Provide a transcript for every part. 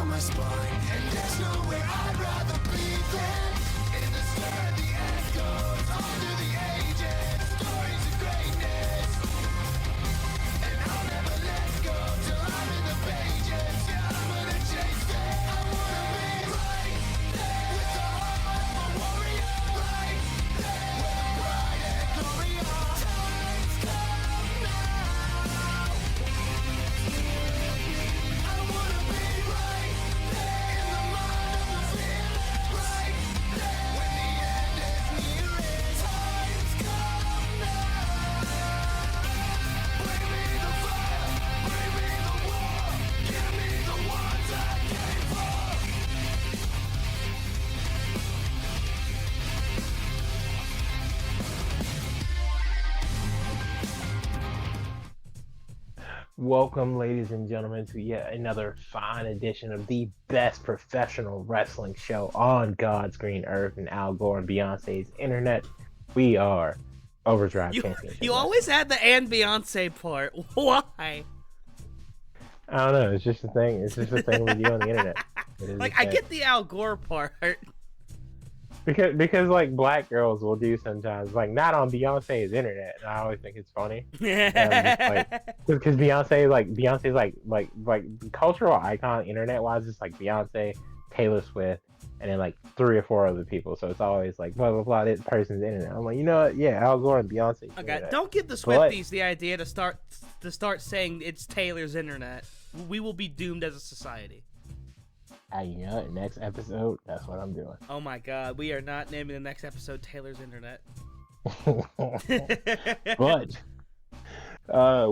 down my spine, and there's nowhere I'd rather be than in the stir. The end goes on through the ages, stories of greatness, and I'll never let go till I'm in the pages. Yeah, I'm gonna chase it. I wanna be right there with the heart of a warrior, right there where the pride and glory are. Time's come now. I wanna be right there in the mind of the field, right there when the end is nearest. Time's come now. Bring me the fire, bring me the war, give me the ones I came for. Welcome, ladies and gentlemen, to yet another fine edition of the best professional wrestling show on God's green earth and Al Gore and Beyonce's internet. We are Overdrive Championship. You always add the and Beyonce part. Why? I don't know. It's just a thing. It's just a thing we do on the internet. It is Like, a I thing. get the Al Gore part. because like black girls will do sometimes, like not on Beyonce's internet. And I always think it's funny. Because Beyonce's like cultural icon internet wise, it's like Beyonce, Taylor Swift, and then like 3 or 4 other people. So it's always like blah blah blah. This person's internet. I'm like, you know what? Yeah, Al Gore and Beyonce. Okay, don't give the Swifties the idea to start saying it's Taylor's internet. We will be doomed as a society. You know, next episode, that's what I'm doing. Oh my God, we are not naming the next episode Taylor's internet. But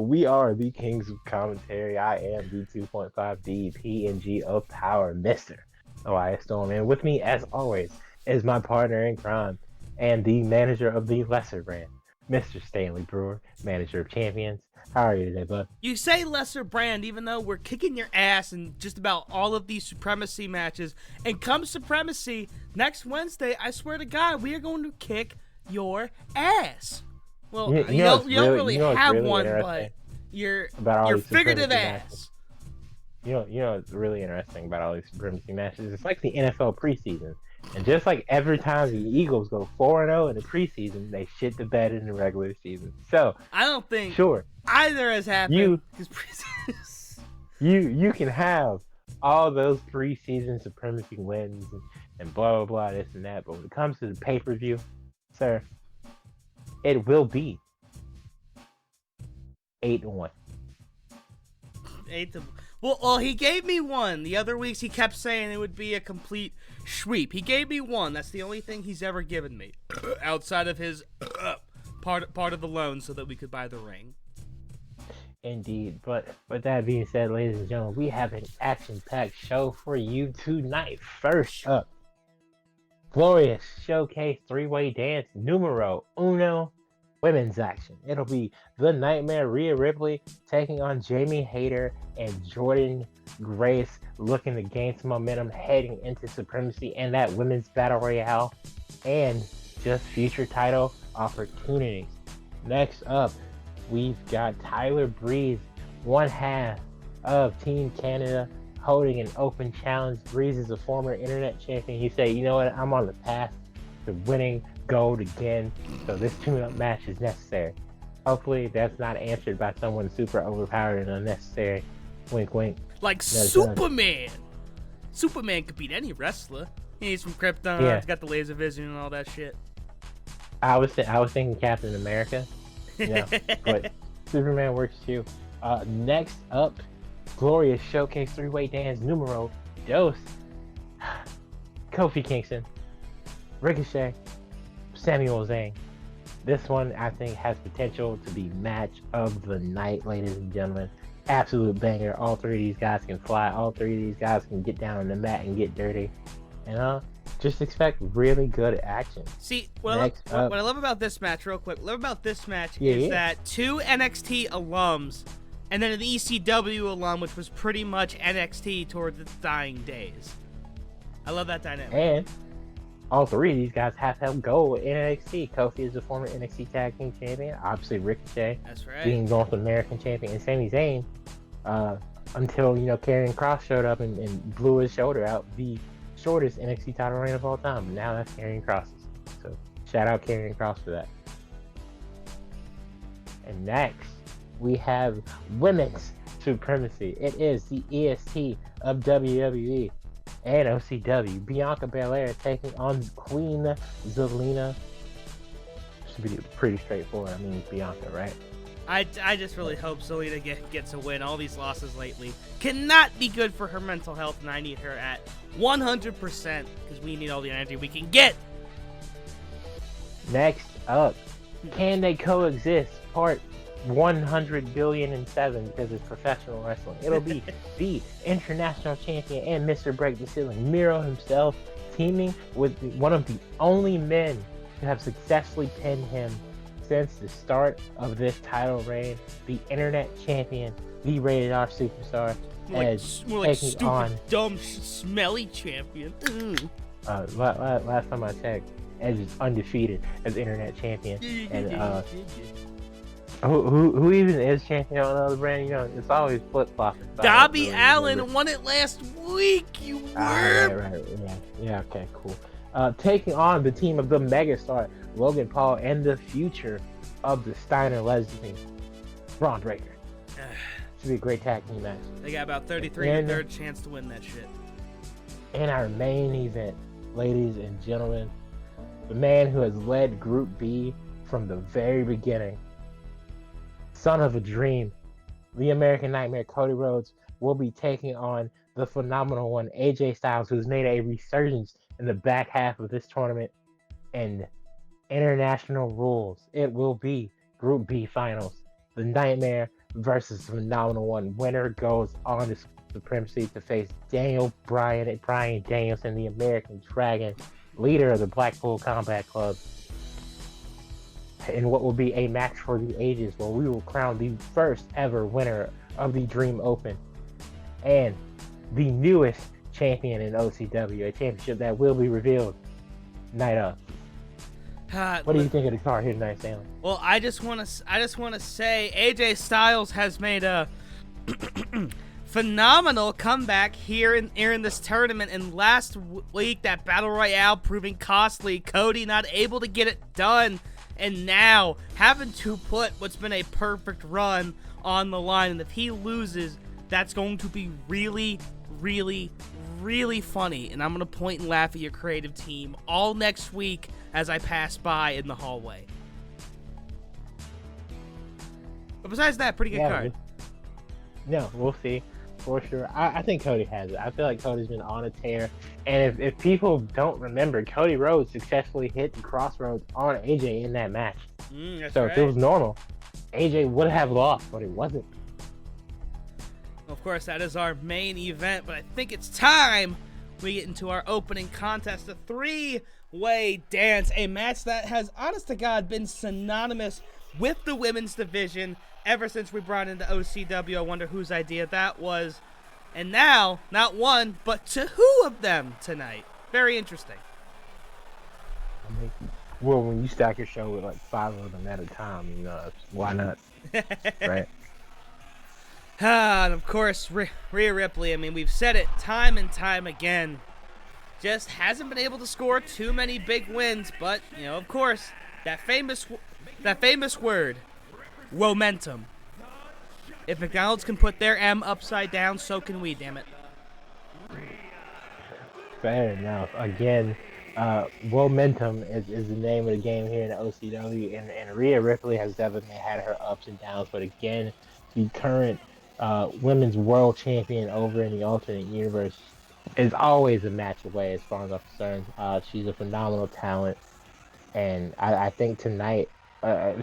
we are the Kings of Commentary. I am the 2.5D PNG of Power, Mr. Elias Storm. And with me, as always, is my partner in crime and the manager of the lesser brand, Mr. Stanley Brewer, manager of champions. How are you today, bud? You say lesser brand, even though we're kicking your ass in just about all of these Supremacy matches. And come Supremacy, next Wednesday, I swear to God, we are going to kick your ass. Well, you don't really have one, but your figurative ass. You know what's really interesting about all these Supremacy matches? It's like the NFL preseason. And just like every time the Eagles go 4-0 in the preseason, they shit the bed in the regular season. So I don't think sure either has happened. You can have all those preseason Supremacy wins and blah blah blah this and that, but when it comes to the pay-per-view, sir, it will be 8-1. 8-1. Well, he gave me one. The other weeks he kept saying it would be a complete sweep. He gave me one. That's the only thing he's ever given me outside of his part of the loan so that we could buy the ring. Indeed, but with that being said, ladies and gentlemen, we have an action-packed show for you tonight. First up, glorious showcase 3-way dance numero uno women's action. It'll be the Nightmare Rhea Ripley taking on Jamie Hayter and Jordan Grace, looking to gain some momentum heading into Supremacy and that women's battle royale, and just future title opportunities. Next up, we've got Tyler Breeze, one half of Team Canada, holding an open challenge. Breeze is a former internet champion. He said, you know what, I'm on the path to winning gold again, so this tune-up match is necessary. Hopefully that's not answered by someone super overpowered and unnecessary. Wink wink. Like Superman! Superman could beat any wrestler. He's from Krypton, Yeah. He's got the laser vision and all that shit. I was thinking Captain America, but Superman works too. Next up, glorious showcase 3-way dance numero dos. Kofi Kingston, Ricochet, Samuel Zayn. This one, I think, has potential to be match of the night, ladies and gentlemen. Absolute banger. All 3 of these guys can fly. All 3 of these guys can get down on the mat and get dirty. And just expect really good action. See, what I love about this match, real quick, is that 2 NXT alums and then an ECW alum, which was pretty much NXT towards its dying days. I love that dynamic. And all 3 of these guys have held gold in NXT. Kofi is the former NXT Tag Team Champion. Obviously, Ricochet That's right. being North American Champion. And Sami Zayn until Karrion Kross showed up and blew his shoulder out, the shortest NXT title reign of all time. But now that's Karrion Kross's. So shout out Karrion Kross for that. And next we have women's supremacy. It is the EST of WWE and OCW. Bianca Belair taking on Queen Zelina. Should be pretty straightforward. I mean, it's Bianca, right? I just really hope Zelina gets a win. All these losses lately cannot be good for her mental health, and I need her at 100% because we need all the energy we can get. Next up, can they coexist? Part 100,000,007 because it's professional wrestling. It'll be the international champion and Mr. Break the Ceiling, Miro himself, teaming with one of the only men to have successfully pinned him since the start of this title reign, the internet champion, the rated R superstar, Edge, more like taking stupid, on dumb, smelly champion. last time I checked, Edge is undefeated as internet champion, and who even is champion on another brand? It's always flip flopping. Darby Allin won it last week. You worm. Right. Yeah. Okay, cool. Taking on the team of the megastar Logan Paul and the future of the Steiner Leslie, Braun Breaker. Should be a great tag team match. They got about 33 and a third chance to win that shit. In our main event, ladies and gentlemen, the man who has led Group B from the very beginning, son of a dream, the American Nightmare Cody Rhodes, will be taking on the phenomenal one AJ Styles, who's made a resurgence in the back half of this tournament. And international rules, it will be Group B finals. The Nightmare versus the phenomenal one. Winner goes on to supremacy to face Bryan Danielson, the American Dragon, leader of the Blackpool Combat Club, in what will be a match for the ages, where we will crown the first ever winner of the Dream Open and the newest champion in OCW, a championship that will be revealed night of. What do you think of the card here tonight, Stanley? Well, I just want to say AJ Styles has made a phenomenal comeback here in this tournament. And last week, that Battle Royale proving costly, Cody not able to get it done, and now having to put what's been a perfect run on the line. And if he loses, that's going to be really, really, really funny. And I'm going to point and laugh at your creative team all next week as I pass by in the hallway. But besides that, pretty good card. No, we'll see for sure. I think Cody has it. I feel like Cody's been on a tear. And if people don't remember, Cody Rhodes successfully hit the crossroads on AJ in that match. So right. If it was normal, AJ would have lost, but it wasn't. Of course, that is our main event, but I think it's time we get into our opening contest, a three-way dance, a match that has, honest to God, been synonymous with the women's division ever since we brought into OCW. I wonder whose idea that was. And now, not one, but two of them tonight. Very interesting. Well, when you stack your show with like 5 of them at a time, why not? Right? And of course, Rhea Ripley, I mean, we've said it time and time again, just hasn't been able to score too many big wins, but, of course, that famous word, momentum. If McDonald's can put their M upside down, so can we, damn it. Fair enough. Again, momentum is the name of the game here in the OCW, and Rhea Ripley has definitely had her ups and downs, but again, the current women's world champion over in the alternate universe is always a match away as far as I'm concerned. She's a phenomenal talent, and I think tonight,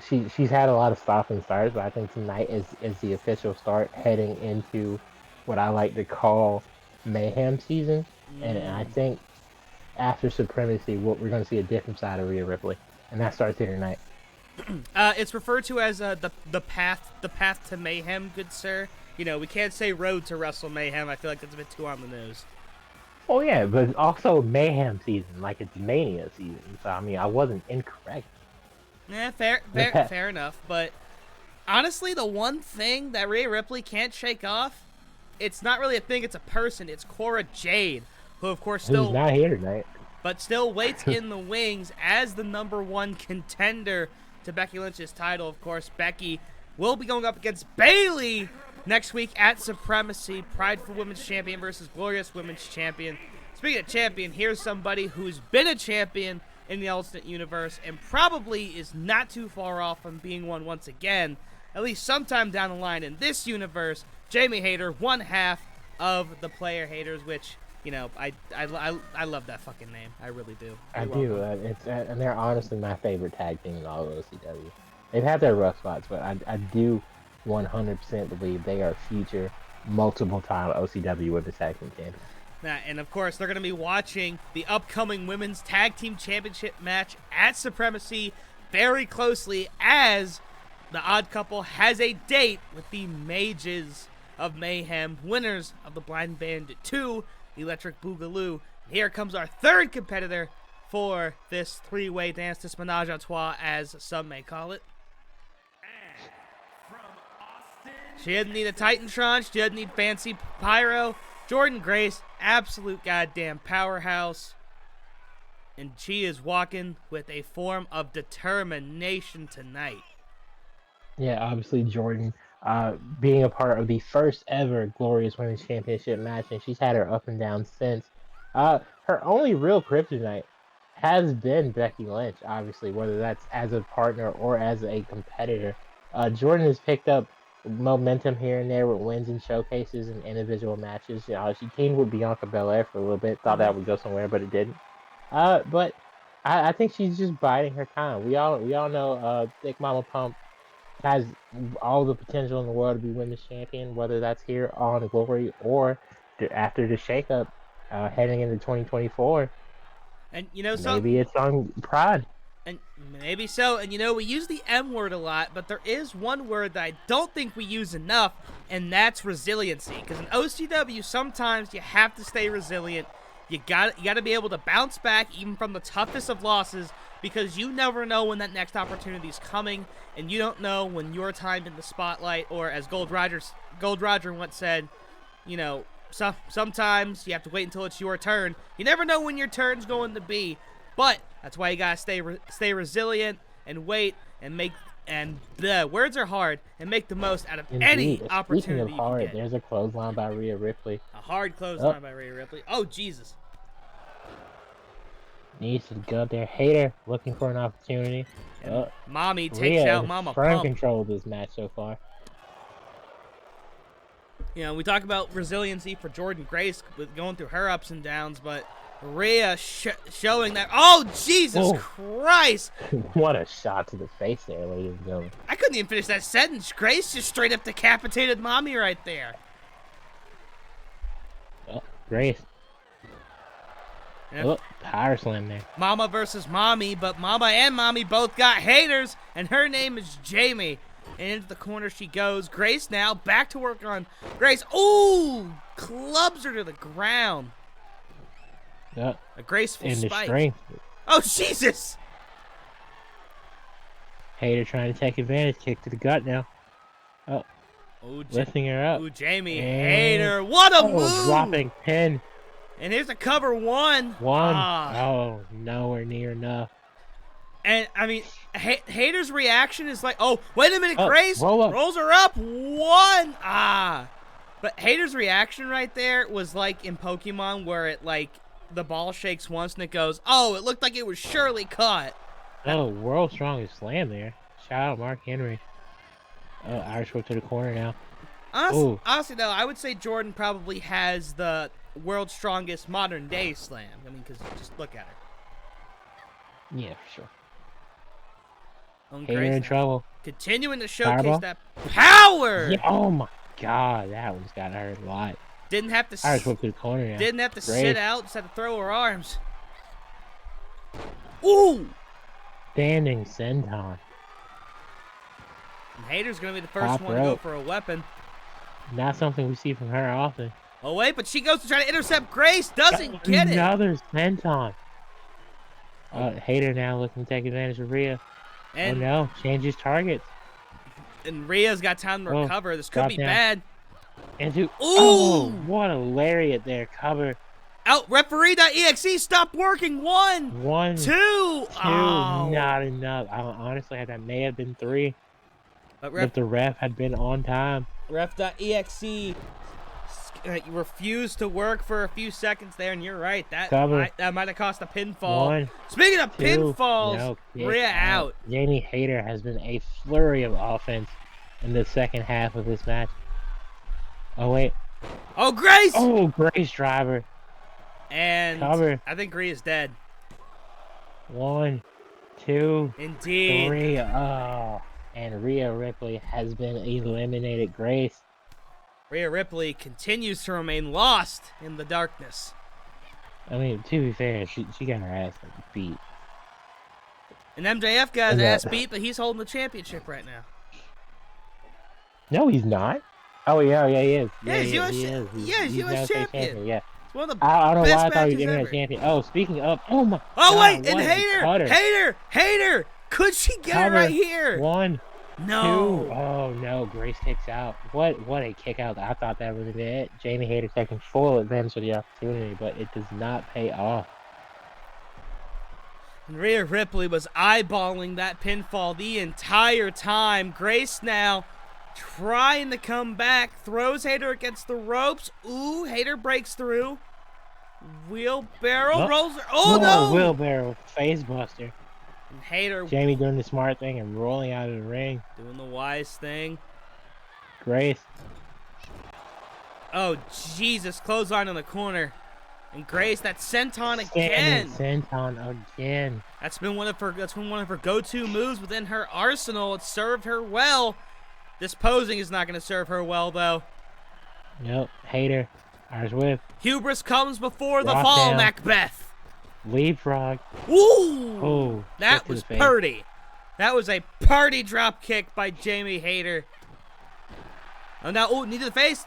she's had a lot of stops and starts, but I think tonight is the official start heading into what I like to call Mayhem season, and I think after Supremacy, we're going to see a different side of Rhea Ripley, and that starts here tonight. It's referred to as the path to mayhem, good sir. We can't say road to Wrestle Mayhem. I feel like that's a bit too on the nose. Oh yeah, but also Mayhem season, like it's Mania season. So I mean, I wasn't incorrect. Yeah, fair enough. But honestly, the one thing that Rhea Ripley can't shake off it's not really a thing, it's a person. It's Cora Jade, who of course Who's not here tonight? but still waits in the wings as the #1 contender to Becky Lynch's title. Of course, Becky will be going up against Bayley next week at Supremacy. Prideful Women's Champion versus Glorious Women's Champion. Speaking of champion, here's somebody who's been a champion in the alternate universe and probably is not too far off from being one once again, at least sometime down the line in this universe. Jamie Hayter, one half of the Player Haters, which, you know, I love that fucking name. I really do. I do. And they're honestly my favorite tag team in all of OCW. They've had their rough spots, but I do 100% believe they are future multiple-time OCW Women's Tag Team champions. And of course, they're going to be watching the upcoming Women's Tag Team Championship match at Supremacy very closely, as the Odd Couple has a date with the Mages of Mayhem, winners of the Blind Bandit 2 Electric Boogaloo. Here comes our third competitor for this three-way dance, this menage a trois, as some may call it. She doesn't need a Titantron. She doesn't need fancy pyro. Jordynne Grace, absolute goddamn powerhouse. And she is walking with a form of determination tonight. Yeah, obviously Jordynne being a part of the first ever Glorious Women's Championship match, and she's had her up and down since. Her only real kryptonite has been Becky Lynch, obviously, whether that's as a partner or as a competitor. Jordynne has picked up momentum here and there with wins and showcases and individual matches. She teamed with Bianca Belair for a little bit, thought that would go somewhere, but it didn't. But I think she's just biding her time. We all know Thick Mama Pump has all the potential in the world to be women's champion, whether that's here on Glory or after the shakeup heading into 2024. And you know, maybe it's on Pride. And maybe so. And you know, we use the M word a lot, but there is one word that I don't think we use enough, and that's resiliency. Because in OCW, sometimes you have to stay resilient. You got to be able to bounce back even from the toughest of losses, because you never know when that next opportunity is coming, and you don't know when your time in the spotlight, or as Gold Roger once said, you know, sometimes you have to wait until it's your turn. You never know when your turn's going to be, but that's why you gotta stay resilient and wait and make, and the words are hard, and make the most out of any opportunity. Speaking of hard, you get. There's a clothesline by Rhea Ripley. A hard clothesline by Rhea Ripley. Oh Jesus! Needs to go up there. Hayter looking for an opportunity. Mommy takes Rhea out Mama Pump. Pump. Control of this match so far. You know, we talk about resiliency for Jordynne Grace with going through her ups and downs, but Rhea showing that. Oh, Jesus Christ! What a shot to the face there, ladies and gentlemen. I couldn't even finish that sentence. Grace just straight up decapitated Mommy right there. Oh, Grace. Oh, power slam there. Mama versus Mommy, but Mama and Mommy both got haters, and her name is Jamie. And into the corner she goes. Grace now back to work on Grace. Ooh! Clubs her to the ground. A graceful spike. Strength. Oh, Jesus! Hayter trying to take advantage. Kick to the gut now. Oh, lifting her up. Ooh, Jamie Hayter. What a move! Dropping pin. And here's the cover one. Oh, nowhere near enough. And, I mean, Hayter's reaction is like, oh, wait a minute, Grace rolls her up. One. But Hayter's reaction right there was like in Pokemon where it, like, the ball shakes once and it goes, oh, it looked like it was surely caught. Oh, world's strongest slam there. Shout out Mark Henry. Oh, Irish whip to the corner now. Honestly, though, I would say Jordynne probably has the world's strongest modern day slam. I mean, because just look at her. Yeah, for sure. Hayter in trouble. Continuing to showcase that power. Yeah, oh my God, that one's got hurt a lot. Didn't have to. Irish whip to the corner now. Didn't have to sit out. Just had to throw her arms. Ooh. Standing senton. And Hayter's gonna be the first one to go for a weapon. Not something we see from her often. Oh wait, but she goes to try to intercept Grace. Doesn't get it. Another senton. Hayter now looking to take advantage of Rhea. And changes targets. And Rhea's got time to recover. This could be bad. Into Ooh! oh, what a lariat there. Cover. Out, referee.exe, stop working. 1, One, 2. two, Oh. not enough. I honestly, that may have been 3. But If the ref had been on time. ref.exe refused to work for a few seconds there, and you're right. That Cover. might have cost a pinfall. 1, Speaking of 2, pinfalls, no, kick Rhea out. Jamie Hayter has been a flurry of offense in the second half of this match. Oh, wait. Oh, Grace! Oh, Grace driver. And Cover. I think Rhea's dead. 1, 2, Indeed. 3. Oh, and Rhea Ripley has been eliminated. Grace. Rhea Ripley continues to remain lost in the darkness. I mean, to be fair, she got her ass beat. And MJF got his Yeah. ass beat, but he's holding the championship right now. No, he's not. Oh, yeah, he is. Yeah, he's US he is. he's US now state champion. Yeah. It's one of the I don't know best why I thought he was matches internet ever. champion. Oh, speaking of, oh my. Oh, God, wait, and what a cutter. Hater! Could she get Cover. it right here? 1, No. 2. Oh no, Grace kicks out. What a kick out. I thought that was it. Jamie Hayter taking full advantage of the opportunity, but it does not pay off. And Rhea Ripley was eyeballing that pinfall the entire time. Grace now trying to come back. Throws Hayter against the ropes. Ooh, Hayter breaks through. Wheelbarrow Oh. rolls her. Oh, no! Wheelbarrow face buster. And Hayter Jamie doing the smart thing and rolling out of the ring. doing the wise thing. Grace. Oh, Jesus. Clothesline on the corner. And Grace, that senton Standing again. senton again. That's been one of her go-to moves within her arsenal. It served her well. This posing is not going to serve her well, though. Nope. Hayter. Ours with. Hubris comes before the Rock fall, down. Macbeth. Leapfrog. Ooh! Oh. That kick to was the face. purty. That was a party drop kick by Jamie Hayter. Oh, now, knee to the face.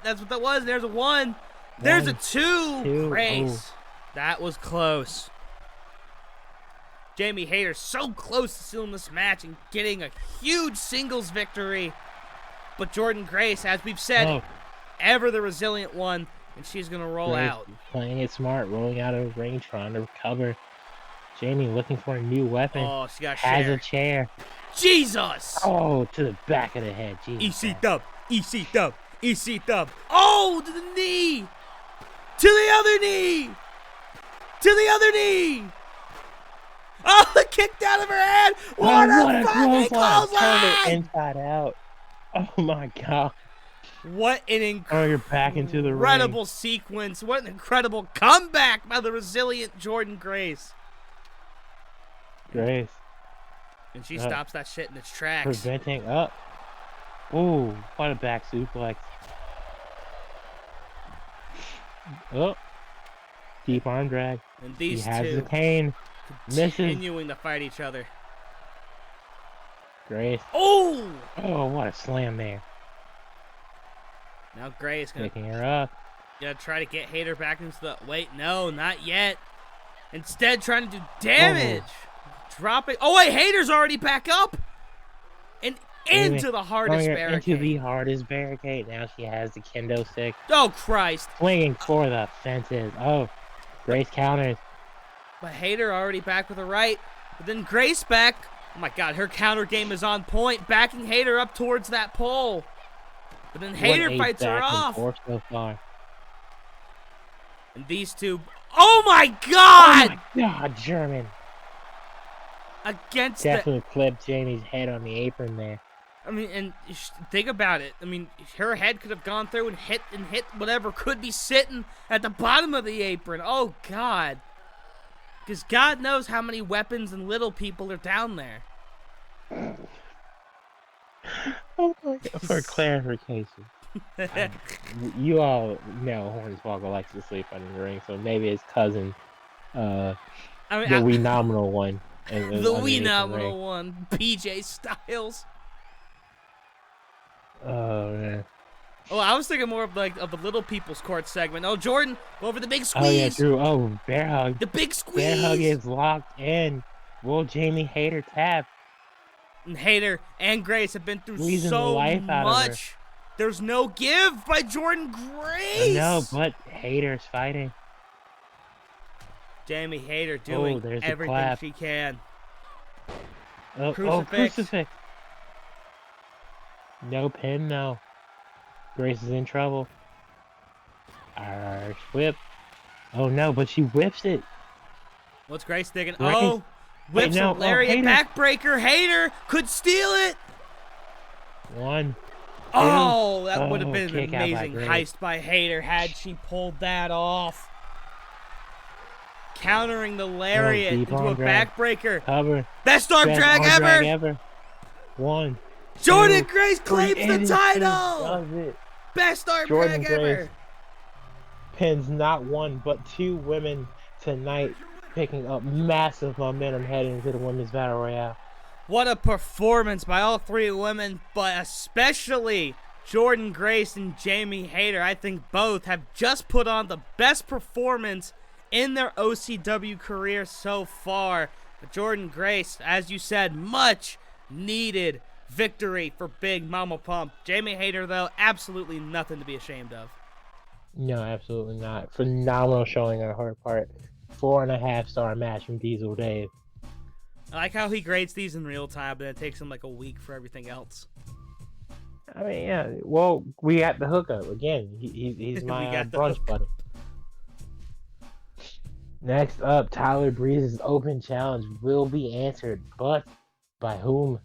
That's what that was. There's a 1. There's a 2. Two. Grace. That was close. Jamie Hayter so close to sealing this match and getting a huge singles victory. But Jordan Grace, as we've said, Oh. ever the resilient one, and she's going to roll Grace out. playing it smart, rolling out of the ring, trying to recover. Jamie looking for a new weapon. Oh, she got Has a shared. chair. Jesus! Oh, to the back of the head. Jesus. EC dub, EC dub, EC dub. Oh, to the knee! To the other knee! To the other knee! Oh, it kicked out of her head! What a fucking Turn it clothesline! inside out. Oh my god. What an Oh, you're back into the ring. incredible sequence. What an incredible comeback by the resilient Jordan Grace. Grace. And she stops that shit in its tracks. Preventing up. Ooh, what a back suplex. Oh. Deep arm drag. And He these has the two cane. Misses. continuing to fight each other. Grace. Oh! Oh, what a slam there. Now Grace gonna Picking her up. try to get Hayter back into the... Wait, no, not yet. Instead, trying to do damage. Dropping... Oh, wait, Hayter's already back up. And into the hardest Throwing her barricade. into the hardest barricade. Now she has the kendo stick. Oh, Christ. Swinging for the fences. Oh, Grace counters. But Hayter already back with a right. But then Grace back. Oh, my God, her counter game is on point. Backing Hayter up towards that pole. But then Hayter What a fights her back and off. forth so far. And these two... Oh, my God! Oh my God, German. Against Definitely clipped Jamie's head on the apron there. I mean, and think about it. I mean, her head could have gone through and hit whatever could be sitting at the bottom of the apron. Oh, God. Because God knows how many weapons and little people are down there. Oh my God. For clarification, you all know Hornswoggle likes to sleep under the ring, so maybe his cousin, I mean, the wee nominal one. is the underneath wee the nominal ring. one, PJ Styles. Oh man. Oh, I was thinking more of the little people's court segment. Oh, Jordan, go over the big squeeze. Oh yeah, true. Oh, bear hug. The big squeeze. Bear hug is locked in. Will Jamie Hayter tap? And Hayter and Grace have been through Squeezing the so life out of her. much. There's no give by Jordynne Grace. No, but Hayter's fighting. Jamie Hayter doing there's a everything clap. she can. Crucifix. No pin, no. Grace is in trouble. Irish whip. Oh no, but she whips it. What's Grace thinking? Grace. Oh, whips Wait, no. a lariat Hayter. backbreaker. Hayter could steal it. 1. Oh, that would have Oh, been an kick out by amazing Grace. heist by Hayter had she pulled that off. Countering the lariat deep into a arm drag. backbreaker. Cover. Best arm Best drag arm ever. drag ever. 1. Jordynne 2, Grace 3, claims and the she title. does it. Best arm Jordynne drag ever. Grace pins not 1 but 2 women tonight, picking up massive momentum heading into the Women's Battle Royale. What a performance by all 3 women, but especially Jordynne Grace and Jamie Hayter. I think both have just put on the best performance in their OCW career so far. But Jordynne Grace, as you said, much needed victory for Big Mama Pump. Jamie Hayter, though, absolutely nothing to be ashamed of. No, absolutely not. Phenomenal showing on her part. 4.5-star match from Diesel Dave. I like how he grades these in real time, but it takes him like a week for everything else. I mean, yeah. Well, we got the hookup again. He's We my got the brunch buddy. Next up, Tyler Breeze's open challenge will be answered, but by whom?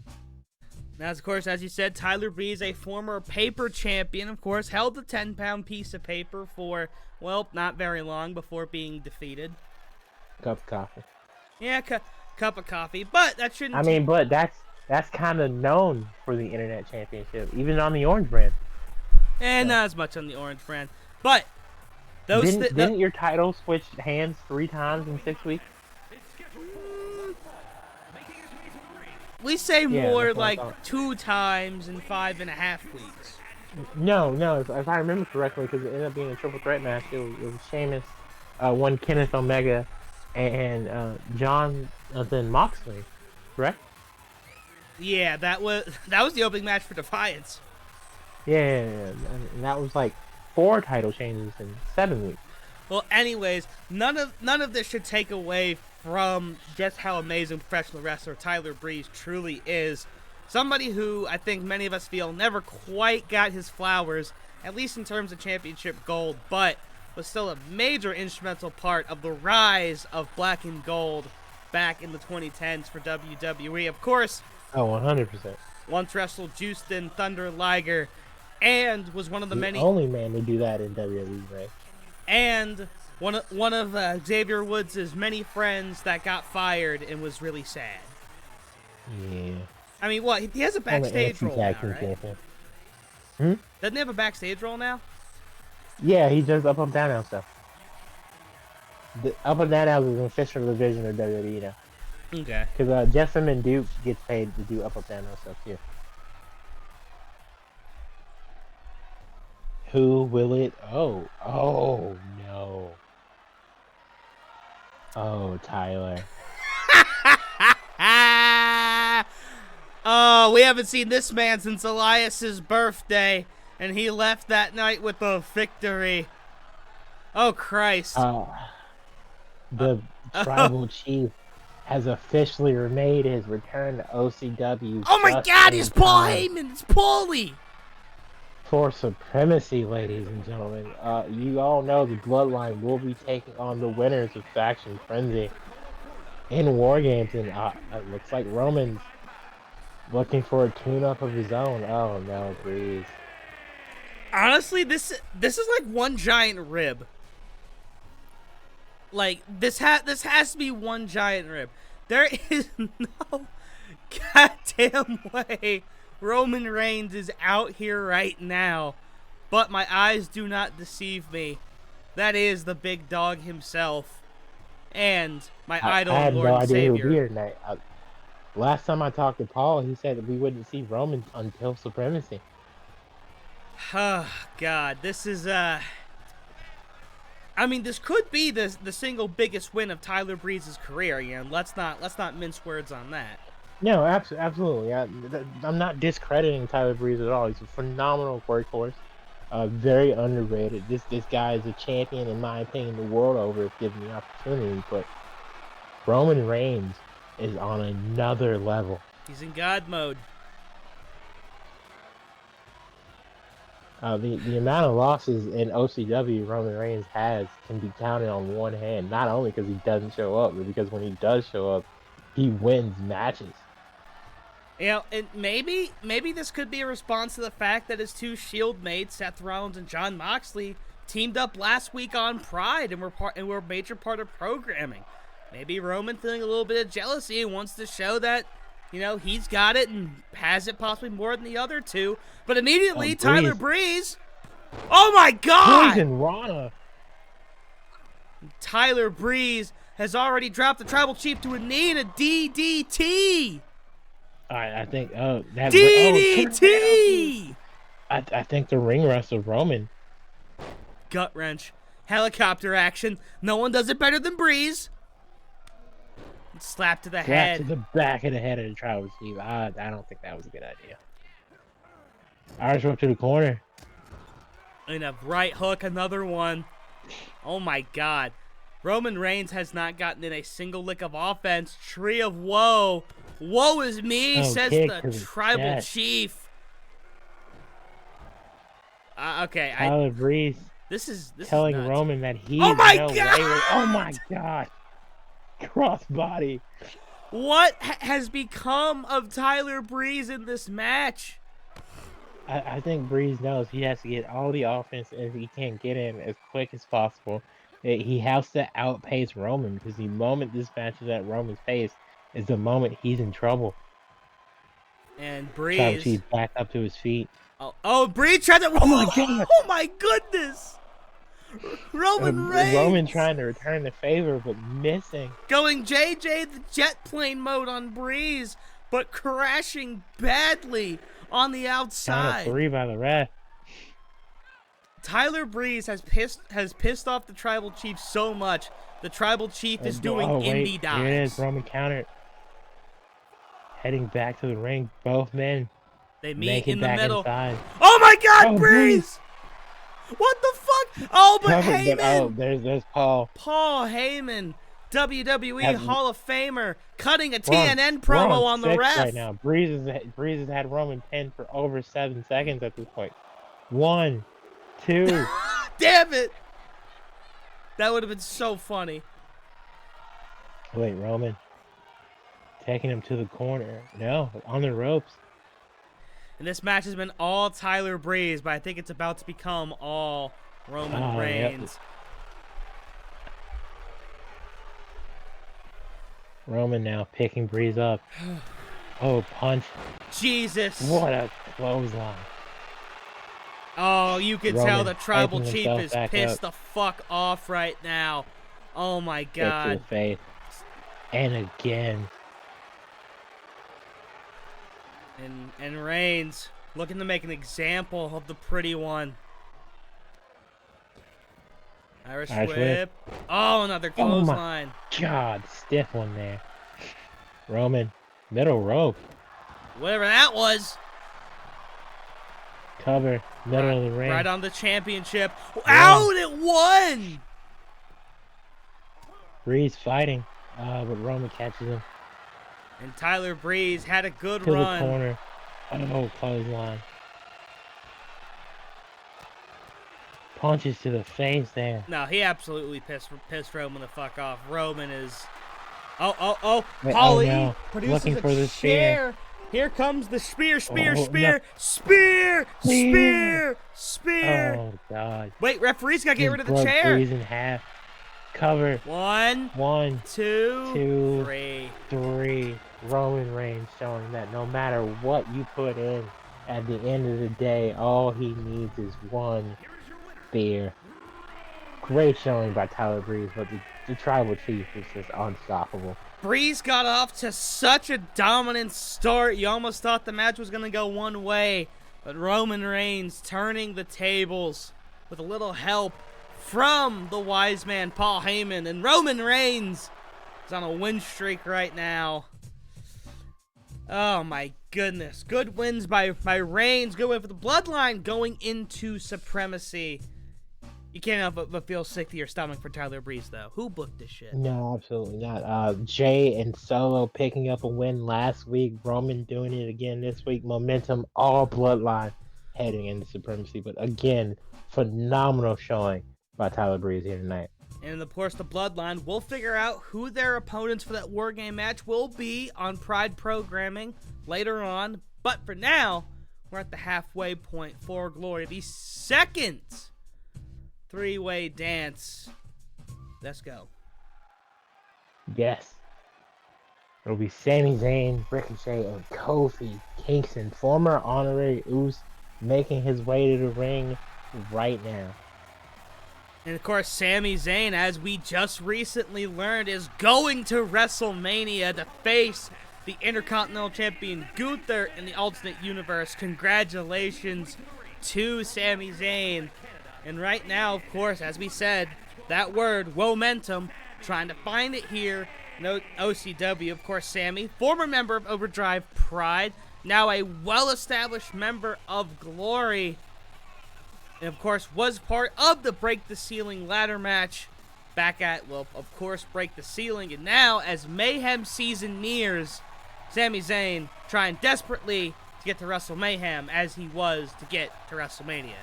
Now, of course, as you said, Tyler Breeze, a former paper champion, of course, held the 10-pound piece of paper for, well, not very long before being defeated. Cup of coffee. Yeah, cup of coffee, but that shouldn't... I mean, but that's kind of known for the Internet Championship, even on the Orange brand. And not as much on the Orange brand. But those Didn't your title switch hands 3 times in 6 weeks? we say Yeah, more that's what I like thought. 2 times in 5.5 weeks. No, if I remember correctly, because it ended up being a triple threat match. It was Sheamus, one Kenneth Omega, and Jonathan Moxley, correct? Yeah, that was the opening match for Defiance. Yeah, and that was like 4 title changes in 7 weeks. Well, anyways, none of this should take away from just how amazing professional wrestler Tyler Breeze truly is. Somebody who I think many of us feel never quite got his flowers, at least in terms of championship gold, but was still a major instrumental part of the rise of Black and Gold back in the 2010s for WWE. Of course, Oh, 100%. once wrestled Houston Thunder Liger, and was one of the many... only man to do that in WWE, right? And one of Xavier Woods' many friends that got fired and was really sad. Yeah. I mean, what? He has a backstage I'm an role now, anti-tag team right? champion. Doesn't he have a backstage role now? Yeah, he does up and down now stuff. The up and down now is an official division of WWE now. Okay. Because Jessamine Duke gets paid to do up and down stuff too. Who will it? Oh no. Oh, Tyler. Oh, we haven't seen this man since Elias's birthday, and he left that night with a victory. Oh, Christ. The tribal chief has officially made his return to OCW. Oh my just God, in it's Paul time Heyman. It's Paulie. for supremacy, ladies and gentlemen. You all know the Bloodline will be taking on the winners of Faction Frenzy in War Games, and it looks like Roman's looking for a tune-up of his own. Oh no, Breeze. Honestly, this is like one giant rib. Like this has to be one giant rib. There is no goddamn way Roman Reigns is out here right now. But my eyes do not deceive me. That is the big dog himself. And my idol I had and Lord no and idea he would be Savior. here tonight. Last time I talked to Paul, he said that we wouldn't see Roman until Supremacy. Oh God, this is I mean, this could be the single biggest win of Tyler Breeze's career. You know, let's not mince words on that. No, absolutely. I'm not discrediting Tyler Breeze at all. He's a phenomenal workhorse. Very underrated. This guy is a champion, in my opinion, the world over if given the opportunity. But Roman Reigns is on another level. He's in God mode. The amount of losses in OCW Roman Reigns has can be counted on one hand. Not only because he doesn't show up, but because when he does show up, he wins matches. You know, and maybe this could be a response to the fact that his two Shield mates, Seth Rollins and Jon Moxley, teamed up last week on Pride and were a major part of programming. Maybe Roman feeling a little bit of jealousy and wants to show that, you know, he's got it and has it possibly more than the other two. But immediately, Tyler Breeze. Oh my God! Poison Rana. Tyler Breeze has already dropped the Tribal Chief to a knee and a DDT. All right, I think that DDT. I think the ring rust of Roman. Gut wrench, helicopter action. No one does it better than Breeze. Slap to the head. To the back of the head of the Tribal Chief. I don't think that was a good idea. Irish whip to the corner. And a right hook, another one. Oh my God. Roman Reigns has not gotten in a single lick of offense. Tree of woe. Woe is me, says the Tribal Chief. Okay, Tyler Breeze. This is telling nuts. Roman that he. Oh my God! Oh my God! Crossbody. What has become of Tyler Breeze in this match? I think Breeze knows he has to get all the offense if he can get in as quick as possible. He has to outpace Roman because the moment this match is at Roman's pace is the moment he's in trouble. And Breeze. Tribal Chief back up to his feet. Oh, Breeze tried to. Oh my God! Oh my goodness! Roman Reigns. Roman trying to return the favor, but missing. Going JJ the jet plane mode on Breeze, but crashing badly on the outside. Down to 3 by the ref. Tyler Breeze has pissed off the Tribal Chief so much. The Tribal Chief is doing indie dives. Here it is. Roman counter. Heading back to the ring. Both men. They meet in the middle. Inside. Oh my God, Breeze! What the fuck? Oh, but Heyman. There's Paul. Paul Heyman, WWE Hall of Famer, cutting a TNN promo on the ref. Right now, Breeze has had Roman pinned for over 7 seconds at this point. 1, 2. Damn it! That would have been so funny. Wait, Roman taking him to the corner. No, on the ropes. And this match has been all Tyler Breeze, but I think it's about to become all Roman Reigns. Yep. Roman now picking Breeze up. Oh, punch. Jesus. What a clothesline. Oh, you can tell the Tribal Chief is pissed the fuck off right now. Oh my God. To the face. And again. And Reigns looking to make an example of the pretty one. Irish whip. Oh, another clothesline. Oh my God, stiff one there. Roman, middle rope. Whatever that was. Cover, middle of the ring. Right on the championship. Out, it won! Breeze fighting, but Roman catches him. And Tyler Breeze had a good run. run. To the corner. Oh, clothesline. Punches to the face there. No, he absolutely pissed Roman the fuck off. Roman is... Oh. Wait, Paulie no. produces Looking for the spear. Here comes the spear. Oh, God. Wait, referee's got to get rid of the chair. Breeze in half. Cover. 1, 2, 3. Roman Reigns showing that no matter what you put in, at the end of the day, all he needs is one spear. Great showing by Tyler Breeze, but the Tribal Chief is just unstoppable. Breeze got off to such a dominant start, you almost thought the match was going to go one way. But Roman Reigns turning the tables with a little help from the wise man Paul Heyman. And Roman Reigns is on a win streak right now. Oh my goodness. Good wins by Reigns. Good win for the Bloodline going into Supremacy. You can't help but feel sick to your stomach for Tyler Breeze, though. Who booked this shit? No, absolutely not. Jay and Solo picking up a win last week. Roman doing it again this week. Momentum, all Bloodline heading into Supremacy. But again, phenomenal showing by Tyler Breeze here tonight. And of course, the Bloodline will figure out who their opponents for that War Game match will be on Pride programming later on. But for now, we're at the halfway point for Glory. The second three-way dance. Let's go. Yes. It'll be Sami Zayn, Ricochet, and Kofi Kingston, former honorary Uce, making his way to the ring right now. And of course, Sami Zayn, as we just recently learned, is going to WrestleMania to face the Intercontinental Champion Gunther in the alternate universe. Congratulations to Sami Zayn. And right now, of course, as we said, that word, momentum, trying to find it here. No OCW, of course, Sami, former member of Overdrive Pride, now a well-established member of Glory. And of course, was part of the Break the Ceiling ladder match back at, well, of course, Break the Ceiling. And now, as Mayhem season nears, Sami Zayn trying desperately to get to WrestleMayhem as he was to get to WrestleMania.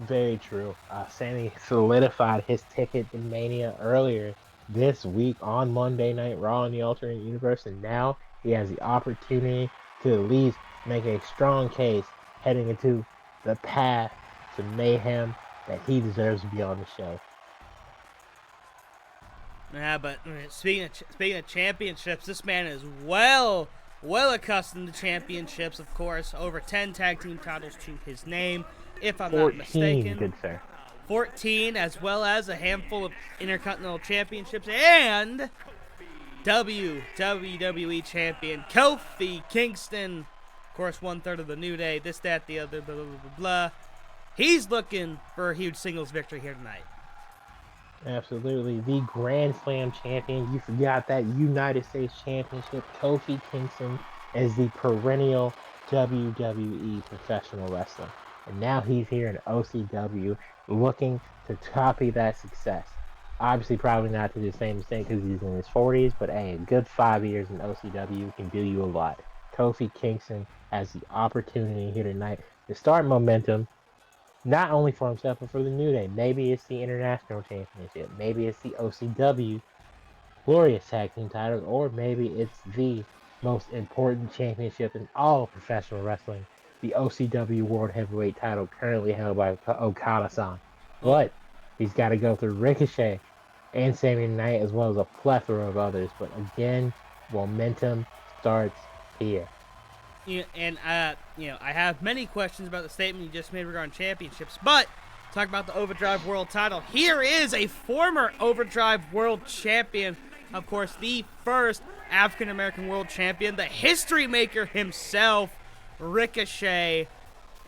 Very true. Sami solidified his ticket to Mania earlier this week on Monday Night Raw in the alternate universe, and now he has the opportunity to at least make a strong case heading into the path to Mayhem that he deserves to be on the show. Yeah, but speaking of championships, this man is well accustomed to championships, of course. Over 10 tag team titles to his name, if I'm not mistaken. Good sir. 14, as well as a handful of Intercontinental Championships, and WWE Champion Kofi Kingston. Of course, 1/3 of the New Day, this, that, the other, blah, blah, blah, blah. He's looking for a huge singles victory here tonight. Absolutely. The Grand Slam champion. You forgot that United States Championship. Kofi Kingston is the perennial WWE professional wrestler. And now he's here in OCW looking to copy that success. Obviously, probably not to do the same mistake because he's in his 40s, but hey, a good 5 years in OCW can do you a lot. Kofi Kingston has the opportunity here tonight to start momentum, not only for himself, but for the New Day. Maybe it's the International Championship. Maybe it's the OCW Glorious Tag Team titles, or maybe it's the most important championship in all of professional wrestling, the OCW World Heavyweight title, currently held by Okada-san. But he's got to go through Ricochet and Sami tonight, as well as a plethora of others. But again, momentum starts here. I have many questions about the statement you just made regarding championships, but talk about the Overdrive World title. Here is a former Overdrive World Champion, of course, the first African-American World Champion, the history maker himself, Ricochet.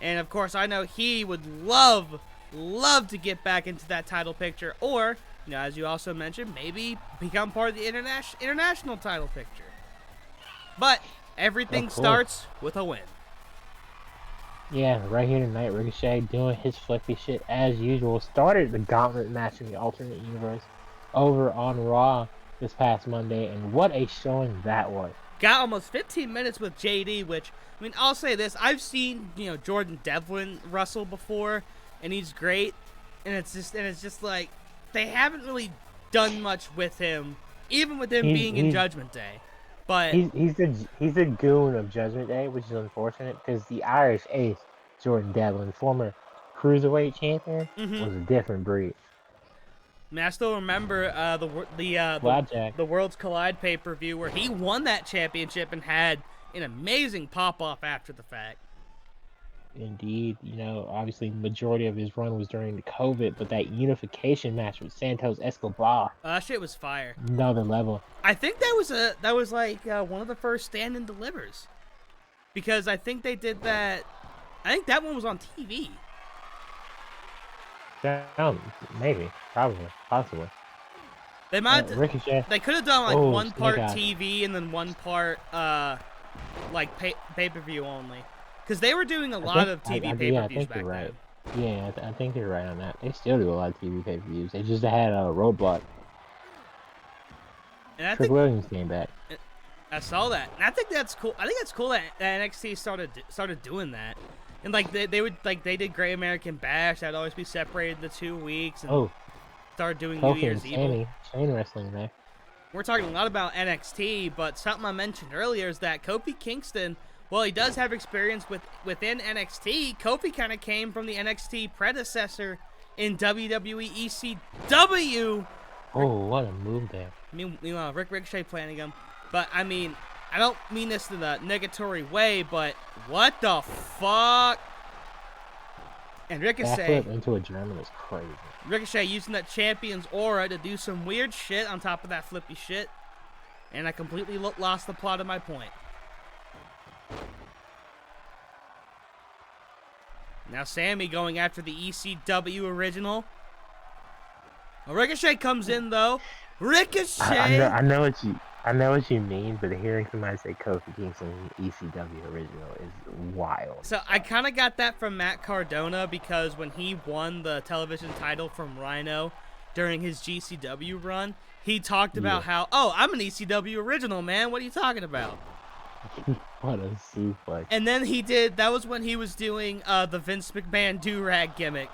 And of course, I know he would love to get back into that title picture, or, as you also mentioned, maybe become part of the international title picture. But everything starts with a win. Yeah, right here tonight, Ricochet doing his flippy shit as usual. Started the gauntlet match in the alternate universe over on Raw this past Monday, and what a showing that was. Got almost 15 minutes with JD, which, I'll say this. I've seen, Jordan Devlin wrestle before, and he's great. And it's just like, they haven't really done much with him, even with him being in Judgment Day. But he's a goon of Judgment Day, which is unfortunate because the Irish ace, Jordan Devlin, former cruiserweight champion, was a different breed. I still remember the Worlds Collide pay-per-view where he won that championship and had an amazing pop-off after the fact. Indeed, obviously majority of his run was during the COVID, but that unification match with Santos Escobar, that shit was fire. Another level. I think that was one of the first stand and delivers, because I think they did that. I think that one was on TV. Maybe, probably, possibly. They might. Ricochet. They could have done like Oh, one part snake eye. TV and then one part like pay-per-view only, because they were doing a lot of TV yeah, I pay-per-views think back you're right. then. Yeah, I think you're right on that. They still do a lot of TV pay-per-views. They just had a Roadblock. And I Trick think Williams came back. I saw that, and I think that's cool. I think it's cool that NXT started doing that, and like they would like they did Great American Bash. That'd always be separated into 2 weeks, and Oh, started doing New Kofi and Year's Evil. Shane wrestling there. We're talking a lot about NXT, but something I mentioned earlier is that Kofi Kingston, well, he does have experience within NXT. Kofi kind of came from the NXT predecessor in WWE ECW. Oh, what a move there. Meanwhile, Ricochet planning him. But, I mean, I don't mean this in a negatory way, but what the fuck? And Ricochet... Backflip into a German is crazy. Ricochet using that champion's aura to do some weird shit on top of that flippy shit. And I completely lost the plot of my point. Now Sammy going after the ECW original. Well, Ricochet comes in though. Ricochet. I know what you mean, but hearing somebody say Kofi Kingston ECW original is wild. So I kind of got that from Matt Cardona, because when he won the television title from Rhino during his GCW run, he talked about how, oh, I'm an ECW original, man. What are you talking about? What a suplex. And then that was when he was doing the Vince McMahon do-rag gimmick.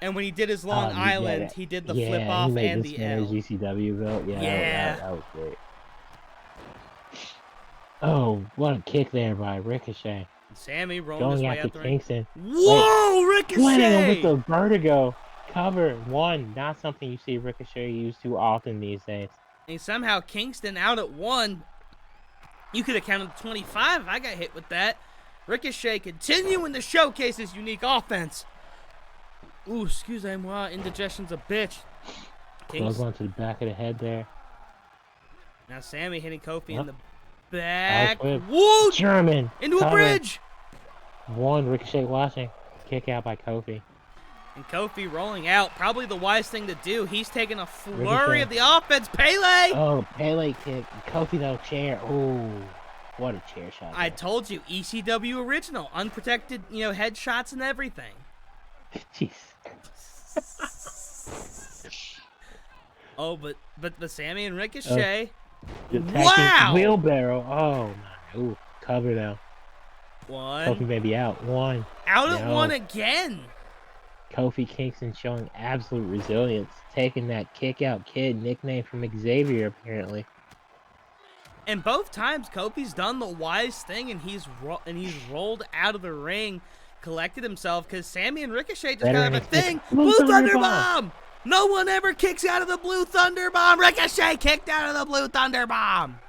And when he did his Long Island, he did the flip off he made and this the man L. a GCW belt. Yeah. That was great. Oh, what a kick there by Ricochet. Sammy rolling his Going way after out the ring. Kingston. Whoa, Ricochet! Winning with the vertigo. Cover. One. Not something you see Ricochet use too often these days. And somehow Kingston out at 1. You could have counted 25 if I got hit with that. Ricochet continuing to showcase his unique offense. Ooh, excuse-moi, indigestion's a bitch. Goes on to the back of the head there. Now Sammy hitting Kofi in the back. Woo! German. Into a bridge. One. Ricochet watching. Kick out by Kofi. And Kofi rolling out. Probably the wise thing to do. He's taking a flurry of the offense. Pele! Oh, Pele kick. Kofi though, chair. Ooh. What a chair shot. I told you, ECW original. Unprotected, headshots and everything. Jeez. Oh, but Sammy and Ricochet. Wow! Wheelbarrow. Oh my. Ooh, cover now. One. Kofi may be out. One. Out at 1 again. Kofi Kingston showing absolute resilience, taking that kick out kid nickname from Xavier apparently. And both times Kofi's done the wise thing, and he's rolled out of the ring, collected himself, because Sammy and Ricochet just got a thing. Blue Thunder Bomb! No one ever kicks out of the Blue Thunder Bomb. Ricochet kicked out of the Blue Thunder Bomb.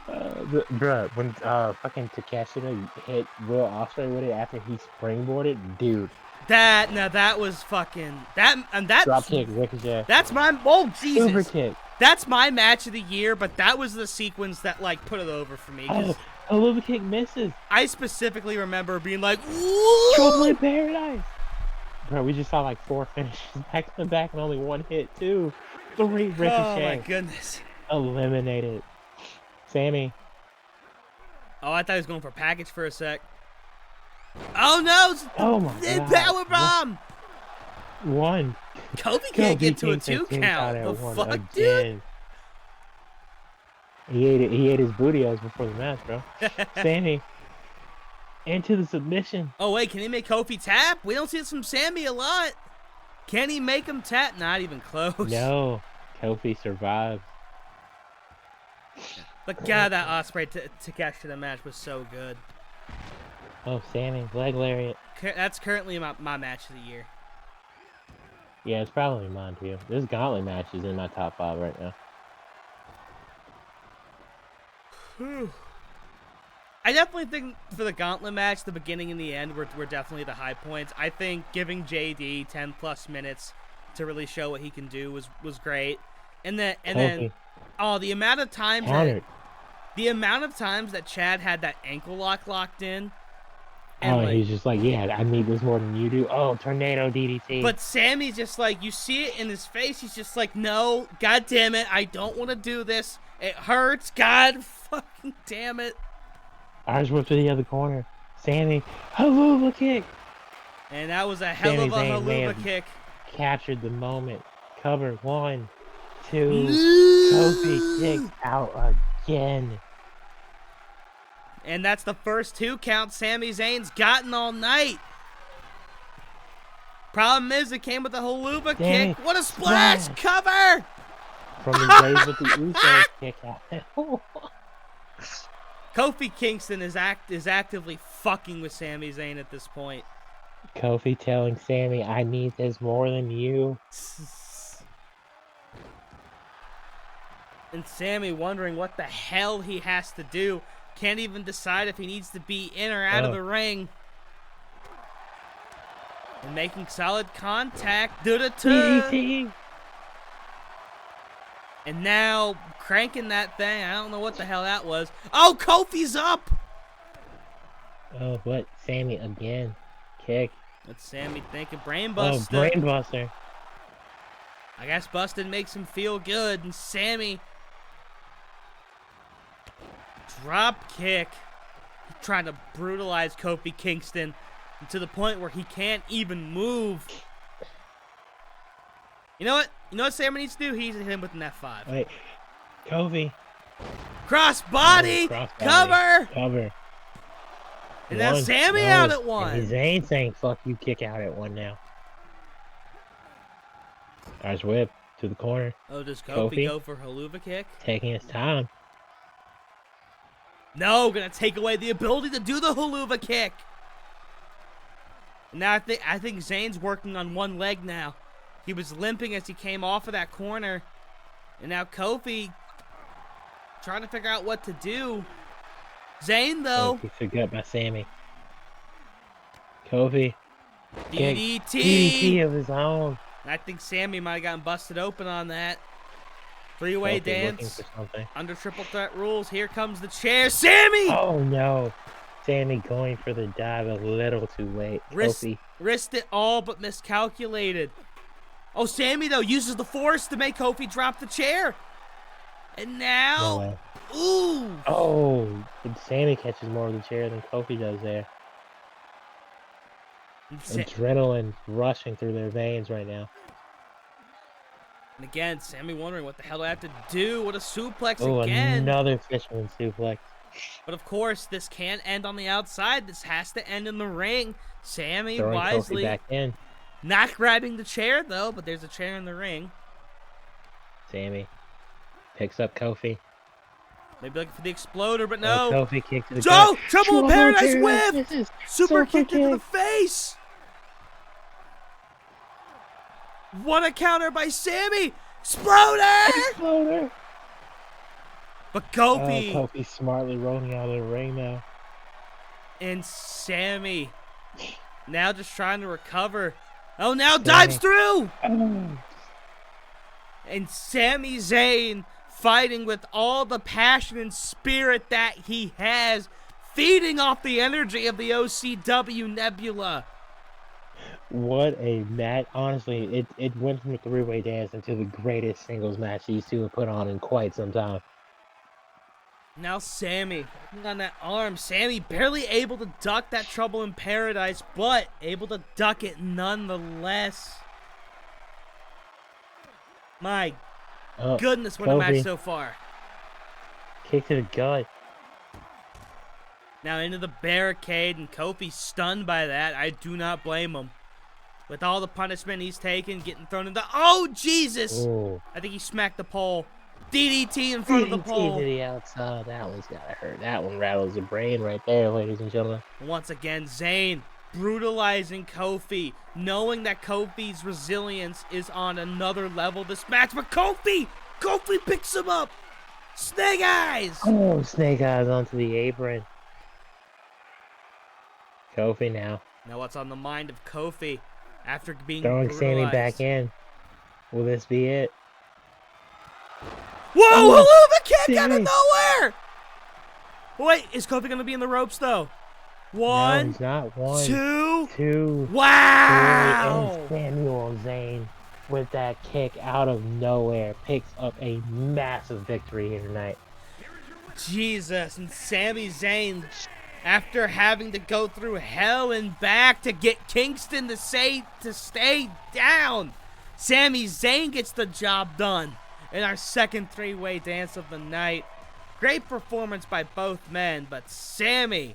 Bruh, when fucking Takeshita hit Will Ospreay with it after he springboarded, dude. That was fucking that Drop kick, Ricochet. That's my Jesus. Super kick. That's my match of the year, but that was the sequence that put it over for me. Oh, a little kick misses. I specifically remember being like, Trouble in Paradise. Bro, we just saw like 4 finishes back to back and only 1 hit too. 3 Ricochet. Oh my goodness. Eliminated. Sammy. Oh, I thought he was going for package for a sec. Oh no! Oh my god. Power bomb! 1. Kofi can't get to a 2 count. The fuck, dude? He ate his bootios before the match, bro. Sammy. Into the submission. Oh wait, can he make Kofi tap? We don't see this from Sammy a lot. Can he make him tap? Not even close. No. Kofi survived. But God, that Ospreay to catch to the match was so good. Oh, Sammy, leg lariat. That's currently my match of the year. Yeah, it's probably mine too. This gauntlet match is in my top 5 right now. I definitely think for the gauntlet match, the beginning and the end were definitely the high points. I think giving JD 10+ minutes to really show what he can do was great. And then the amount of times that Chad had that ankle locked in, And like, he's just like, yeah, I need this more than you do. Oh, tornado DDT. but Sammy's just like, you see it in his face. He's just like, no, god damn it, I don't want to do this. It hurts, god fucking damn it. Irish whip to the other corner. Sammy, haluva kick. And that was a hell Sami of a Zayn may haluva have kick. Captured the moment. Cover 1, 2. No! Kofi kicks out again. And that's the first 2 count Sami Zayn's gotten all night. Problem is, it came with a haluva Sami, kick. What a splash! Cover! From the Blaze with the Usos kick out. Kofi Kingston is actively fucking with Sami Zayn at this point. Kofi telling Sammy, I need this more than you. And Sammy wondering what the hell he has to do. Can't even decide if he needs to be in or out of the ring. And making solid contact. DDT. And now cranking that thing. I don't know what the hell that was. Oh, Kofi's up! Oh, what? Sammy again. Kick. What's Sammy thinking? Brain Oh, buster. brain buster. I guess busted makes him feel good. And Sammy. Drop kick. Trying to brutalize Kofi Kingston to the point where he can't even move. You know what? You know what Sammy needs to do? He needs to hit him with an F5. Wait. Kofi. Cross body. Cover. Cover. And now Sammy out at 1. And Zayn saying, fuck you, kick out at 1 now. Irish whip to the corner. Oh, does Kofi go for haluva kick? Taking his time. No, gonna take away the ability to do the haluva kick. Now I think Zayn's working on one leg now. He was limping as he came off of that corner. And now Kofi trying to figure out what to do. Zayn, though. Kofi forgot by Sammy. Kofi. DDT. DDT of his own. I think Sammy might have gotten busted open on that. Three-way dance. Under triple threat rules. Here comes the chair. Sammy! Oh, no. Sammy going for the dive a little too late. Kofi. Risked it all but miscalculated. Oh, Sammy, though, uses the force to make Kofi drop the chair. And now... No way. Ooh! Oh, Sammy catches more of the chair than Kofi does there. Adrenaline rushing through their veins right now. And again, Sammy wondering what the hell do I have to do? What a suplex Oh, again. another fisherman suplex. But of course, this can't end on the outside. This has to end in the ring. Sammy Throwing wisely Kofi back in. not grabbing the chair, though, but there's a chair in the ring. Sammy picks up Kofi. Maybe looking for the exploder, but no. Oh, Kofi kick to the Joe! gut. Trouble in Paradise whip! Super kick kick. to the face! What a counter by Sammy! Exploder! Exploder! But Kofi Kofi smartly rolling out of the ring now. and Sammy now just trying to recover. Oh, now dives through! Oh. And Sami Zayn fighting with all the passion and spirit that he has, feeding off the energy of the OCW Nebula. What a match. Honestly, it went from a three-way dance into the greatest singles match these two have put on in quite some time. Now Sammy on that arm. Sammy barely able to duck that Trouble in Paradise, but able to duck it nonetheless. My goodness, what a match so far. Kick to the gut. Now into the barricade, and Kofi stunned by that. I do not blame him. With all the punishment he's taken, getting thrown into... Oh, Jesus! Ooh. I think he smacked the pole. DDT in front of the pole. DDT to the outside. That one's gotta hurt. That one rattles your brain right there, ladies and gentlemen. Once again, Zayn brutalizing Kofi, knowing that Kofi's resilience is on another level this match. But Kofi picks him up. Snake Eyes. Oh, Snake Eyes onto the apron. Kofi now. Now what's on the mind of Kofi after being Throwing brutalized? Sammy back in. Will this be it? Whoa, Haluva kick out of Sammy. nowhere! Wait, is Kofi going to be in the ropes, though? No, One, he's not. One, two. two, Wow! and Samuel Zayn, with that kick out of nowhere, picks up a massive victory here tonight. Jesus, and Sami Zayn, after having to go through hell and back to get Kingston to stay down, Sami Zayn gets the job done in our second three-way dance of the night. Great performance by both men, but Sami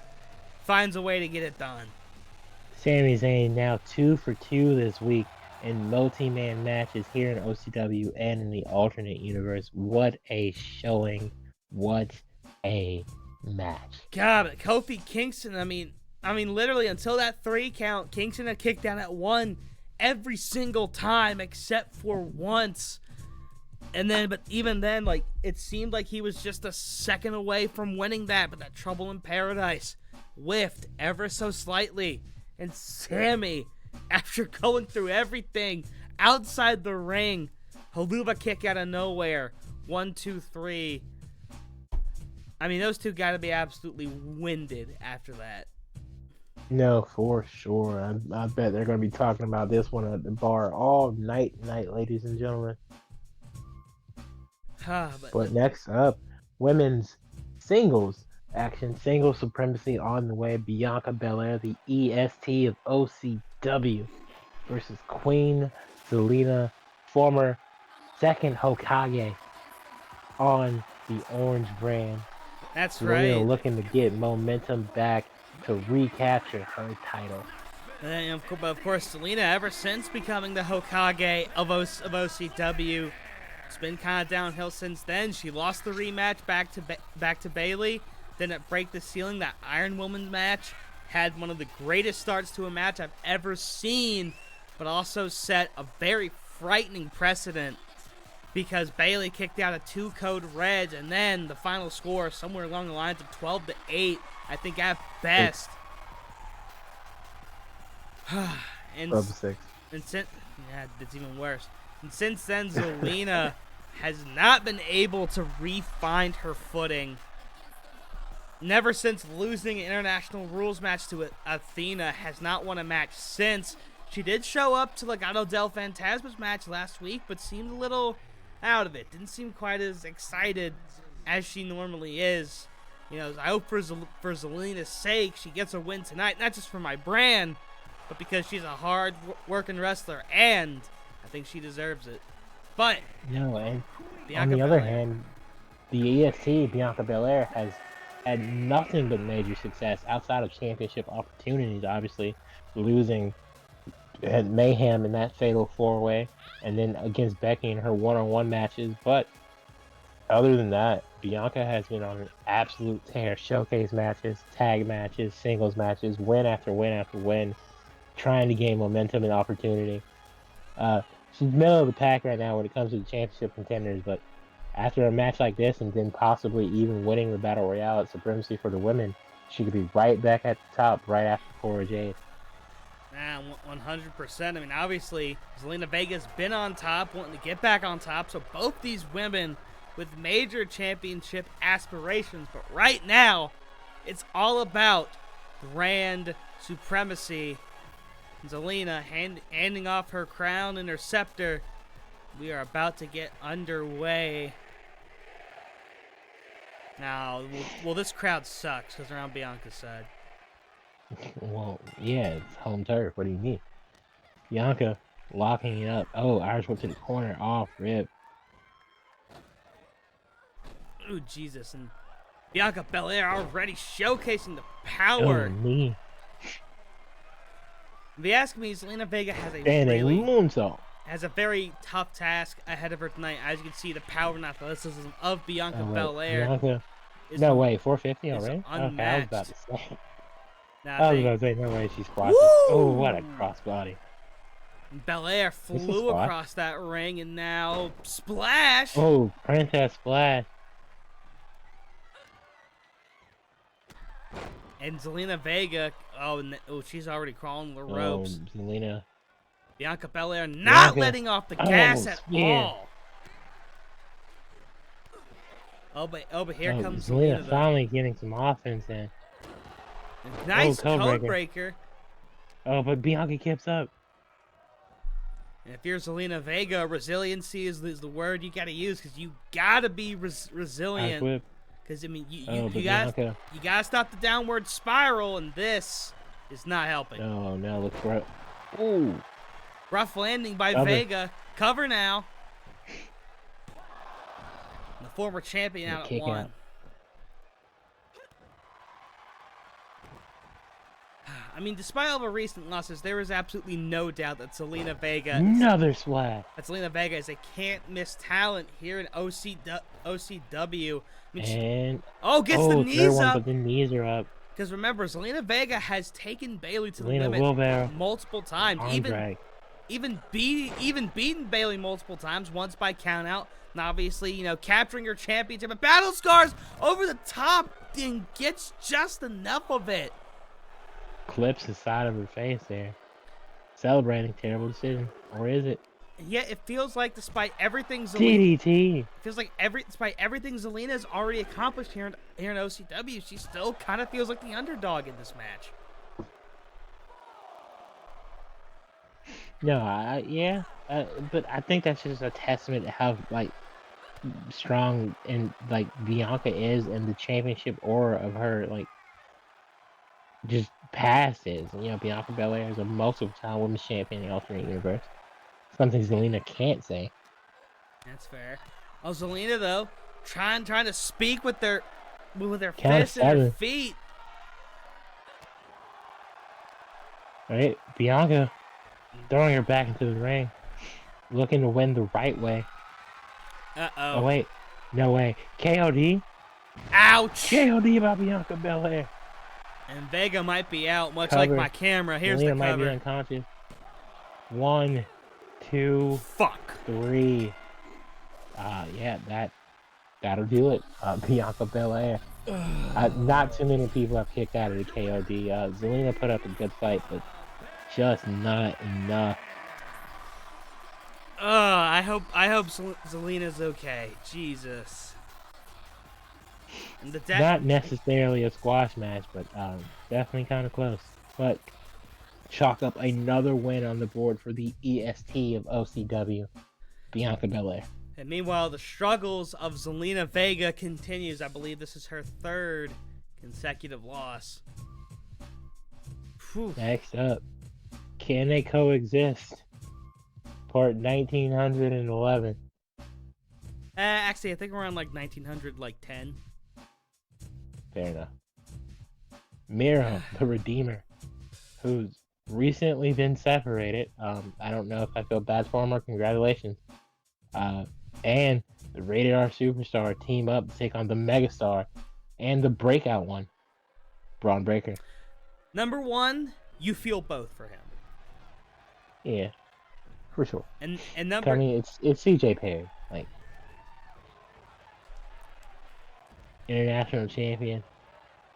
finds a way to get it done. Sami Zayn now 2 for 2 this week in multi-man matches here in OCW and in the alternate universe. What a showing. What a match. God, but Kofi Kingston, I mean, literally until that 3 count, Kingston had kicked down at 1 every single time except for once. And then, but even then, like, it seemed like he was just a second away from winning that, but that Trouble in Paradise whiffed ever so slightly. And Sami, after going through everything outside the ring, haluva kick out of nowhere. 1, 2, 3. I mean, those two got to be absolutely winded after that. No, for sure. I bet they're going to be talking about this one at the bar all night, ladies and gentlemen. But next up, women's singles action. Single supremacy on the way. Bianca Belair, the EST of OCW, versus Queen Zelina, former second Hokage on the Orange brand. That's Zelina right. looking to get momentum back to recapture her title. And of course, Zelina, ever since becoming the Hokage of OCW, it's been kind of downhill since then. She lost the rematch back to Bayley. Then at Break the Ceiling, that Iron Woman match had one of the greatest starts to a match I've ever seen, but also set a very frightening precedent because Bayley kicked out a 2 code red, and then the final score somewhere along the lines of 12-8, I think at best. And 12-6. And since, yeah, it's even worse. And since then, Zelina has not been able to re-find her footing. Never since losing an international rules match to Athena, has not won a match since. She did show up to Legado del Fantasma's match last week, but seemed a little out of it. Didn't seem quite as excited as she normally is. You know, I hope for Zelina's sake she gets a win tonight, not just for my brand, but because she's a hard-working wrestler, and I think she deserves it. But no, and Bianca on the other Belair. hand, the EST, Bianca Belair, has had nothing but major success outside of championship opportunities, obviously losing at Mayhem in that fatal 4-way, and then against Becky in her one-on-one matches. But other than that, Bianca has been on an absolute tear. Showcase matches, tag matches, singles matches, win after win after win, trying to gain momentum and opportunity. She's middle of the pack right now when it comes to the championship contenders, but after a match like this and then possibly even winning the Battle Royale at Supremacy for the women, she could be right back at the top right after Cora Jade. 100%. I mean, obviously, Zelina Vega's been on top, wanting to get back on top, so both these women with major championship aspirations, but right now, it's all about brand supremacy. Zelina handing off her crown and her scepter. We are about to get underway. Now, well, this crowd sucks because they're on Bianca's side. Well, yeah, it's home turf. What do you mean? Bianca locking it up. Oh, Irish whip to the corner. Off rip. Ooh, Jesus. And Bianca Belair already showcasing the power. Oh, knee. If you ask me, Zelina Vega has a Standing moonsault. has a very tough task ahead of her tonight. As you can see, the power and athleticism of Bianca Belair. Bianca. Is No way, 450 is already? Okay, I was unmatched. about to say. Now, I was about to say, no way she's squatting. Oh, what a crossbody. Belair flew spot. across that ring, and now splash. Oh, Princess Splash. And Zelina Vega, she's already crawling the ropes. Oh, Zelina. Bianca Belair not Bianca. letting off the gas at yeah. all. Oh, but here comes Zelina Zelina. finally getting some offense in. Nice code code breaker. breaker. Oh, but Bianca keeps up. And if you're Zelina Vega, resiliency is the word you got to use because you got to be resilient. Whip. Because, I mean, But you Bianca. gotta stop the downward spiral, and this is not helping. Oh, no, look for it. Ooh. Rough landing by Cover. Vega. Cover now. The former champion out at Kick 1. out. I mean, despite all the recent losses, there is absolutely no doubt that Zelina Vega Another splat. is a can't-miss talent here in OCW. I mean, And gets the third knees one, up. but the knees are up. Because remember, Zelina Vega has taken Bayley to the Zelina limit wheelbarrow. multiple times. Arm drag. Even beaten Bayley multiple times, once by countout. And obviously, you know, capturing her championship. But Battle Scars over the top and gets just enough of it. Clips the side of her face there. Celebrating. Terrible decision. Or is it? And yet it feels like despite everything Zelina... DDT. Despite everything Zelina's already accomplished here in OCW, she still kind of feels like the underdog in this match. No, yeah. But I think that's just a testament to how, like, strong and, like, Bianca is and the championship aura of her, like, just past is. You know, Bianca Belair is a multiple-time women's champion in the alternate universe. Something Zelina can't say. That's fair. Oh, Zelina though, trying to speak with their Count fists and her 7. feet. Right? Bianca throwing her back into the ring. Looking to win the right way. Uh-oh. Oh, wait. No way. KOD? Ouch! KOD by Bianca Belair. And Vega might be out, much Cover. like my camera. Here's Zelina the might be cover. unconscious. 1, 2, Fuck. 3. Yeah, that'll do it. Bianca Belair. Not too many people have kicked out of the KOD. Zelina put up a good fight, but just not enough. I hope Zelina's okay. Jesus. And the Not necessarily a squash match, but definitely kind of close. But chalk up another win on the board for the EST of OCW, Bianca Belair. And meanwhile, the struggles of Zelina Vega continues. I believe this is her 3rd consecutive loss. Whew. Next up, can they coexist? Part 1911. Actually, I think we're on like 1910. Fair enough. Miro, the Redeemer, who's recently been separated. I don't know if I feel bad for him or congratulations. And the Rated R Superstar team up to take on the Megastar and the breakout one, Braun Breaker. Number 1, you feel both for him. Yeah, for sure. And I number mean, it's CJ Perry, like international champion.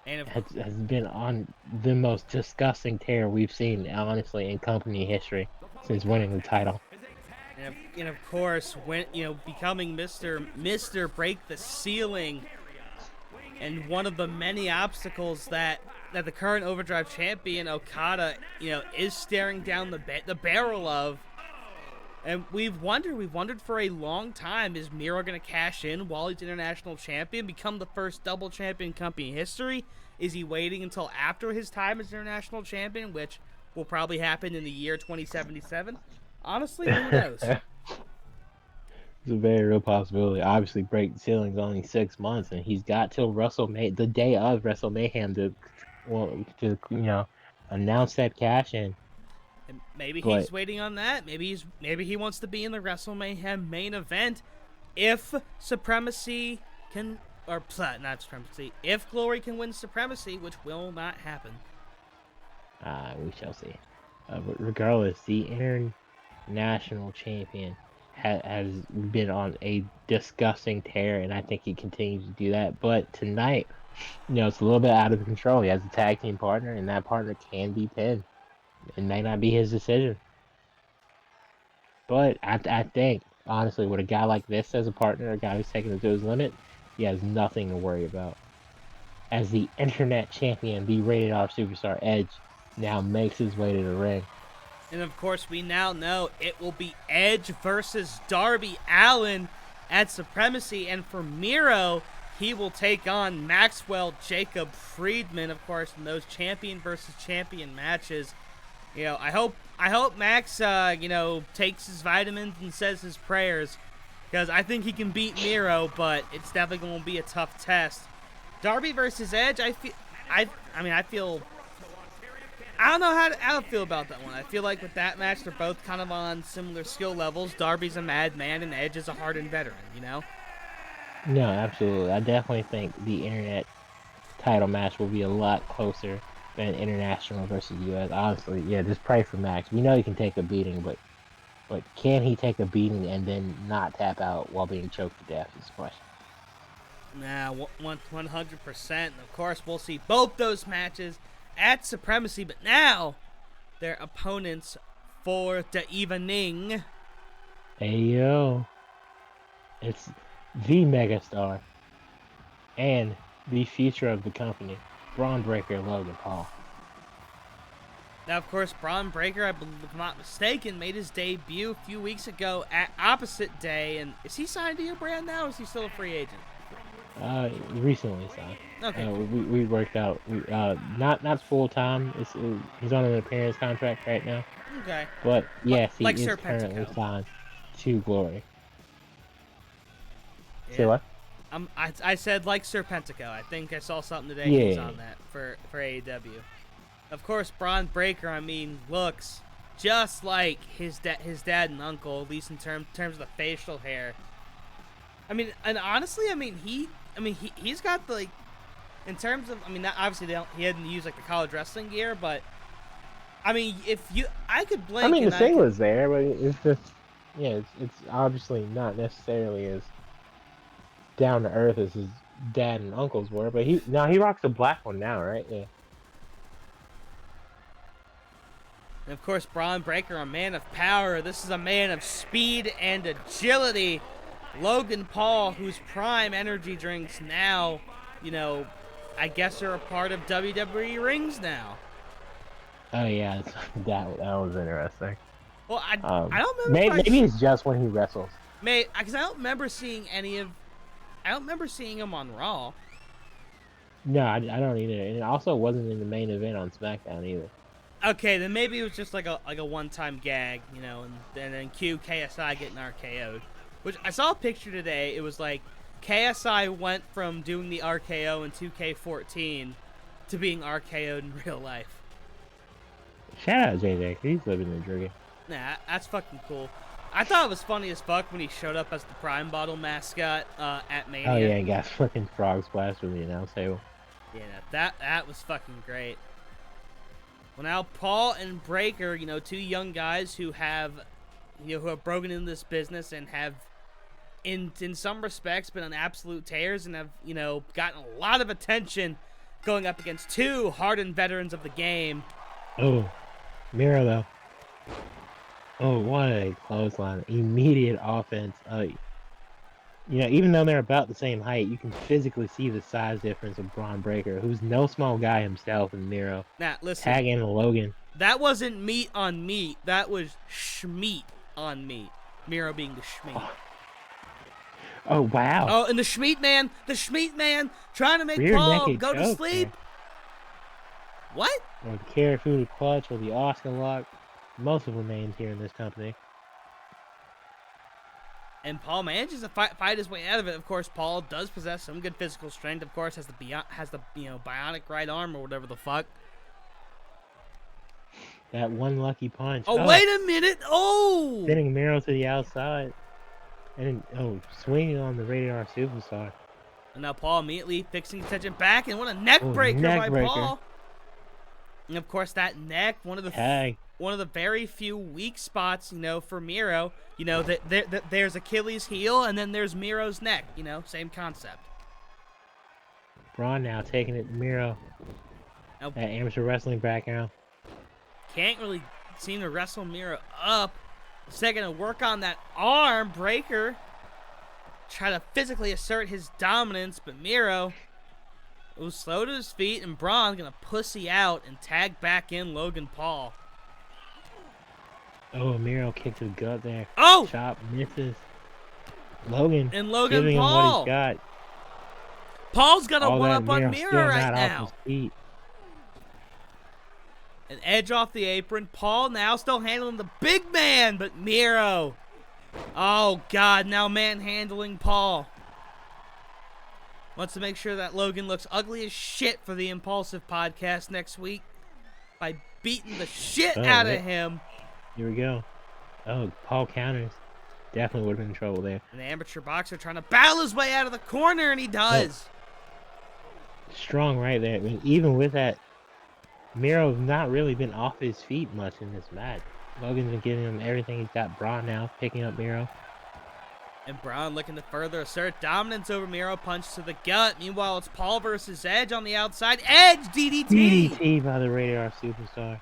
and Has been on the most disgusting tear we've seen, honestly, in company history since winning the title. of course, when becoming Mr. Break the Ceiling, and one of the many obstacles that the current Overdrive champion Okada is staring down the barrel of. And we've wondered for a long time, is Miro going to cash in while he's international champion, become the first double champion in company history? Is he waiting until after his time as international champion, which will probably happen in the year 2077? Honestly, who knows? It's a very real possibility. Obviously, Break the Ceiling's only 6 months, and he's got till the day of Wrestle Mayhem to announce that cash in. And maybe he's waiting on that. Maybe he wants to be in the Wrestle Mayhem main event if Supremacy can, or not Supremacy, if Glory can win Supremacy, which will not happen. We shall see. But regardless, the international champion has been on a disgusting tear, and I think he continues to do that. But tonight, it's a little bit out of control. He has a tag team partner, and that partner can be pinned. It may not be his decision. But I think, honestly, with a guy like this as a partner, a guy who's taking it to his limit, he has nothing to worry about. as the internet champion, the rated R superstar Edge, now makes his way to the ring. And of course, we now know it will be Edge versus Darby Allin at Supremacy. And for Miro, he will take on Maxwell Jacob Friedman, of course, in those champion versus champion matches. You know, I hope Max, takes his vitamins and says his prayers, because I think he can beat Miro, but it's definitely going to be a tough test. Darby versus Edge, I don't know how to feel about that one. I feel like with that match, they're both kind of on similar skill levels. Darby's a madman, and Edge is a hardened veteran, you know? No, absolutely. I definitely think the internet title match will be a lot closer than international versus US. Honestly, yeah, just pray for Max. We know he can take a beating, but can he take a beating and then not tap out while being choked to death is the question. Nah, 100%. Of course, we'll see both those matches at Supremacy, but now their opponents for the evening. Hey yo, it's the megastar and the future of the company, Braun Breaker Logan Paul. Now, of course, Braun Breaker, I believe, if I'm not mistaken, made his debut a few weeks ago at Opposite Day. And is he signed to your brand now, or is he still a free agent? Recently signed. Okay. We worked out. Not full time. He's on an appearance contract right now. Okay. But yes, he Like is Serpentico. currently signed to Glory. Yeah. Say what? I said like Serpentico. I think I saw something today. Yeah. He's on that for AEW. Of course, Braun Breaker, looks just like his dad and uncle, at least in terms of the facial hair. And honestly, he's got the, like, in terms of, obviously he hadn't used like the college wrestling gear, but I could blink. The singlet's there, but it's just, yeah, it's obviously not necessarily as down to earth as his dad and uncles were, but he rocks a black one now, right? Yeah. And of course, Braun Breaker, a man of power. This is a man of speed and agility. Logan Paul, whose prime energy drinks now, I guess are a part of WWE rings now. Oh yeah, that was interesting. Well, I don't remember. Maybe it's just when he wrestles. Because I don't remember seeing him on Raw. No, I don't either, and it also wasn't in the main event on SmackDown either. Okay, then maybe it was just like a one-time gag, and then cue KSI getting RKO'd. Which I saw a picture today. It was like KSI went from doing the RKO in 2K14 to being RKO'd in real life. Shout out JJ, he's living the dream. Nah, that's fucking cool. I thought it was funny as fuck when he showed up as the Prime Bottle mascot at Mania. Oh yeah, and got fucking frog splash with the announce table. Yeah, that was fucking great. Well, now Paul and Breaker, two young guys who have broken into this business and have, in some respects, been on absolute tears and have, gotten a lot of attention going up against two hardened veterans of the game. Oh, Miro though. Oh, what a clothesline! Immediate offense. Even though they're about the same height, you can physically see the size difference of Braun Breaker, who's no small guy himself, and Miro. Now, listen. Tagging Logan. That wasn't meat on meat. That was schmeat on meat. Miro being the schmeat. Oh, wow. Oh, and the schmeat man, trying to make Rear Paul naked go to choke, sleep. man. What? Or the Karafuda Clutch, or the Oscar Lock. Multiple names here in this company. And Paul manages to fight his way out of it. Of course, Paul does possess some good physical strength. Of course, has the bionic right arm or whatever the fuck. That one lucky punch. Oh, wait a minute! Oh! Sending Miro to the outside. And swinging on the Rated R Superstar. And now Paul immediately fixing attention back, and what a neck breaker by Paul. And of course, that neck, one of the very few weak spots, for Miro. There's Achilles' heel, and then there's Miro's neck. Same concept. Braun now taking it to Miro. Now, that amateur wrestling background. Can't really seem to wrestle Miro up. Second to work on that arm breaker. Try to physically assert his dominance, but Miro was slow to his feet, and Braun gonna pussy out and tag back in Logan Paul. Oh, Miro kicked his gut there. Oh! Chop misses. Logan. And Logan giving him what Paul. he's got. Paul's got a All that one-up on still Miro right not off now. his feet. An edge off the apron. Paul now still handling the big man, but Miro. Oh, God, now manhandling Paul. Wants to make sure that Logan looks ugly as shit for the Impulsive podcast next week by beating the shit out of him. Here we go. Oh, Paul counters. Definitely would have been in trouble there. An amateur boxer trying to battle his way out of the corner, and he does. Strong right there. I mean, even with that, Miro's not really been off his feet much in this match. Logan's been giving him everything. He's got Braun now, picking up Miro. And Braun looking to further assert dominance over Miro, punch to the gut. Meanwhile, it's Paul versus Edge on the outside. Edge, DDT! DDT by the Radar Superstar.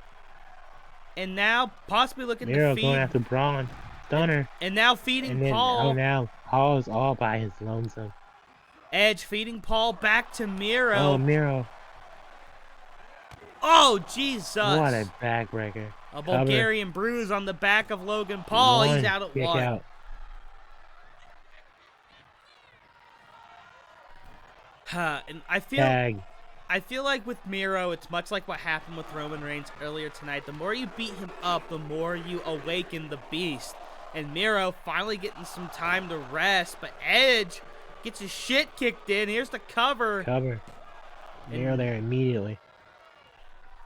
And now possibly looking Miro to feed. going after Braun. Stunner. And now feeding And then, Paul. oh, now Paul is all by his lonesome. Edge feeding Paul back to Miro. Oh, Miro. Oh, Jesus. What a backbreaker. A Bulgarian bruise on the back of Logan Paul. He's out at kick one. Out. And I feel like with Miro, it's much like what happened with Roman Reigns earlier tonight. The more you beat him up, the more you awaken the beast. And Miro finally getting some time to rest, but Edge gets his shit kicked in. Here's the cover. Miro there immediately.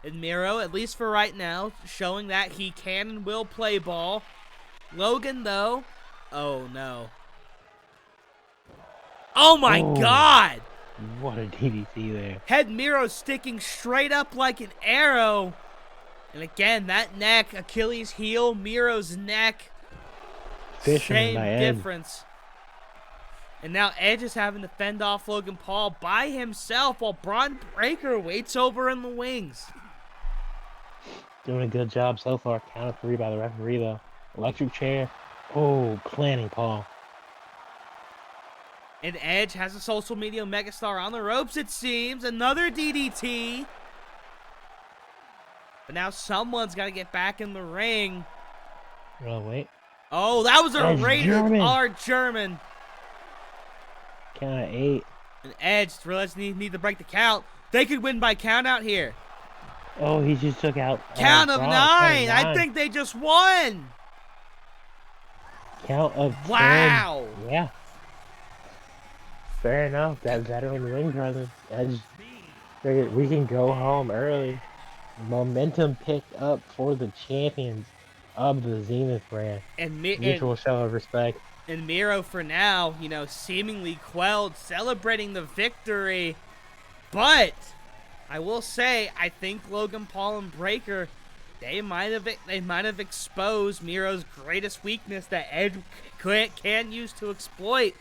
And Miro, at least for right now, showing that he can and will play ball. Logan, though, oh no. Oh my God! What a DDT there. Had Miro sticking straight up like an arrow. And again, that neck, Achilles heel, Miro's neck. Fisherman Same by Edge. difference. And now Edge is having to fend off Logan Paul by himself while Braun Breaker waits over in the wings. Doing a good job so far. Count of 3 by the referee, though. Electric chair. Oh, planning Paul. And Edge has a social media megastar on the ropes, it seems. Another DDT. But now someone's got to get back in the ring. Oh, wait. Oh, that was a Edge rated German. R German. Count of 8. And Edge realized they need to break the count. They could win by count out here. Oh, he just took out. Count of Braun. 9. Count of I think they just won. Count of Wow. 10. Yeah. Fair enough. That veteran ring presence. Edge figured we can go home early. Momentum picked up for the champions of the Zenith brand. And Mutual show of respect. And Miro, for now, seemingly quelled, celebrating the victory. But I will say, I think Logan Paul and Breaker, they might have exposed Miro's greatest weakness that Edge can use to exploit.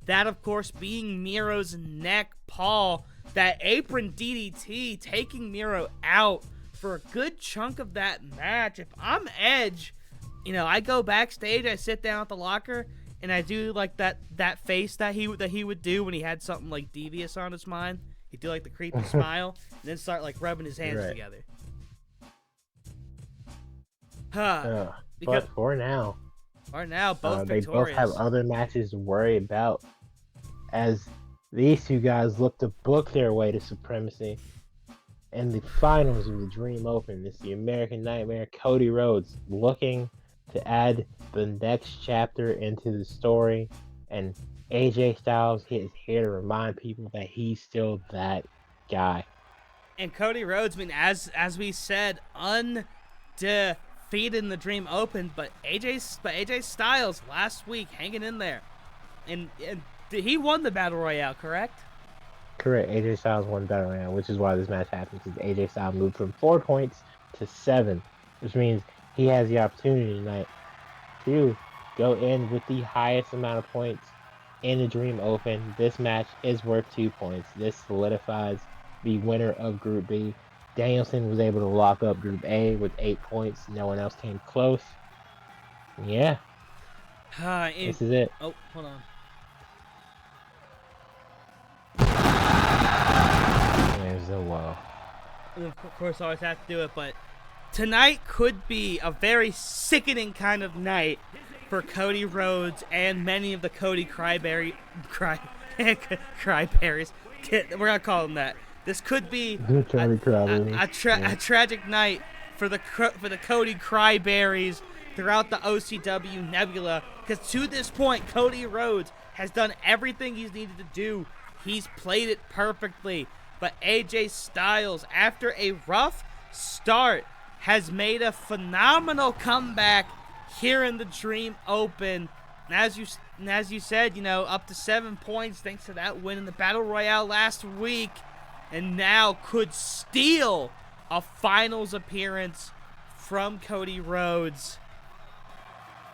That, of course, being Miro's neck. Paul, that apron DDT, taking Miro out for a good chunk of that match. If I'm Edge, I go backstage, I sit down at the locker, and I do like that face that he would do when he had something like devious on his mind. He'd do like the creepy smile, and then start like rubbing his hands together. But for now, both they victorious. both have other matches to worry about, as these two guys look to book their way to supremacy. And the finals of the Dream Open, it's the American Nightmare, Cody Rhodes looking to add the next chapter into the story, and AJ Styles is here to remind people that he's still that guy. And Cody Rhodes, as we said, undefeated in the Dream Open, but AJ Styles last week hanging in there, and he won the Battle Royale, correct? Correct. AJ Styles won Battle Royale, which is why this match happened, because AJ Styles moved from 4 points to 7, which means he has the opportunity tonight to go in with the highest amount of points in the Dream Open. This match is worth 2 points. This solidifies the winner of Group B. Danielson was able to lock up Group A with 8 points. No one else came close. Yeah. This is it. Oh, hold on. so well. And of course, always have to do it, but tonight could be a very sickening kind of night for Cody Rhodes and many of the Cody Cryberries. We're gonna call them that. This could be a tragic night for the Cody Cryberries throughout the OCW nebula, because to this point, Cody Rhodes has done everything he's needed to do. He's played it perfectly. But AJ Styles, after a rough start, has made a phenomenal comeback here in the Dream Open. And as you said, up to 7 points thanks to that win in the Battle Royale last week. And now could steal a finals appearance from Cody Rhodes.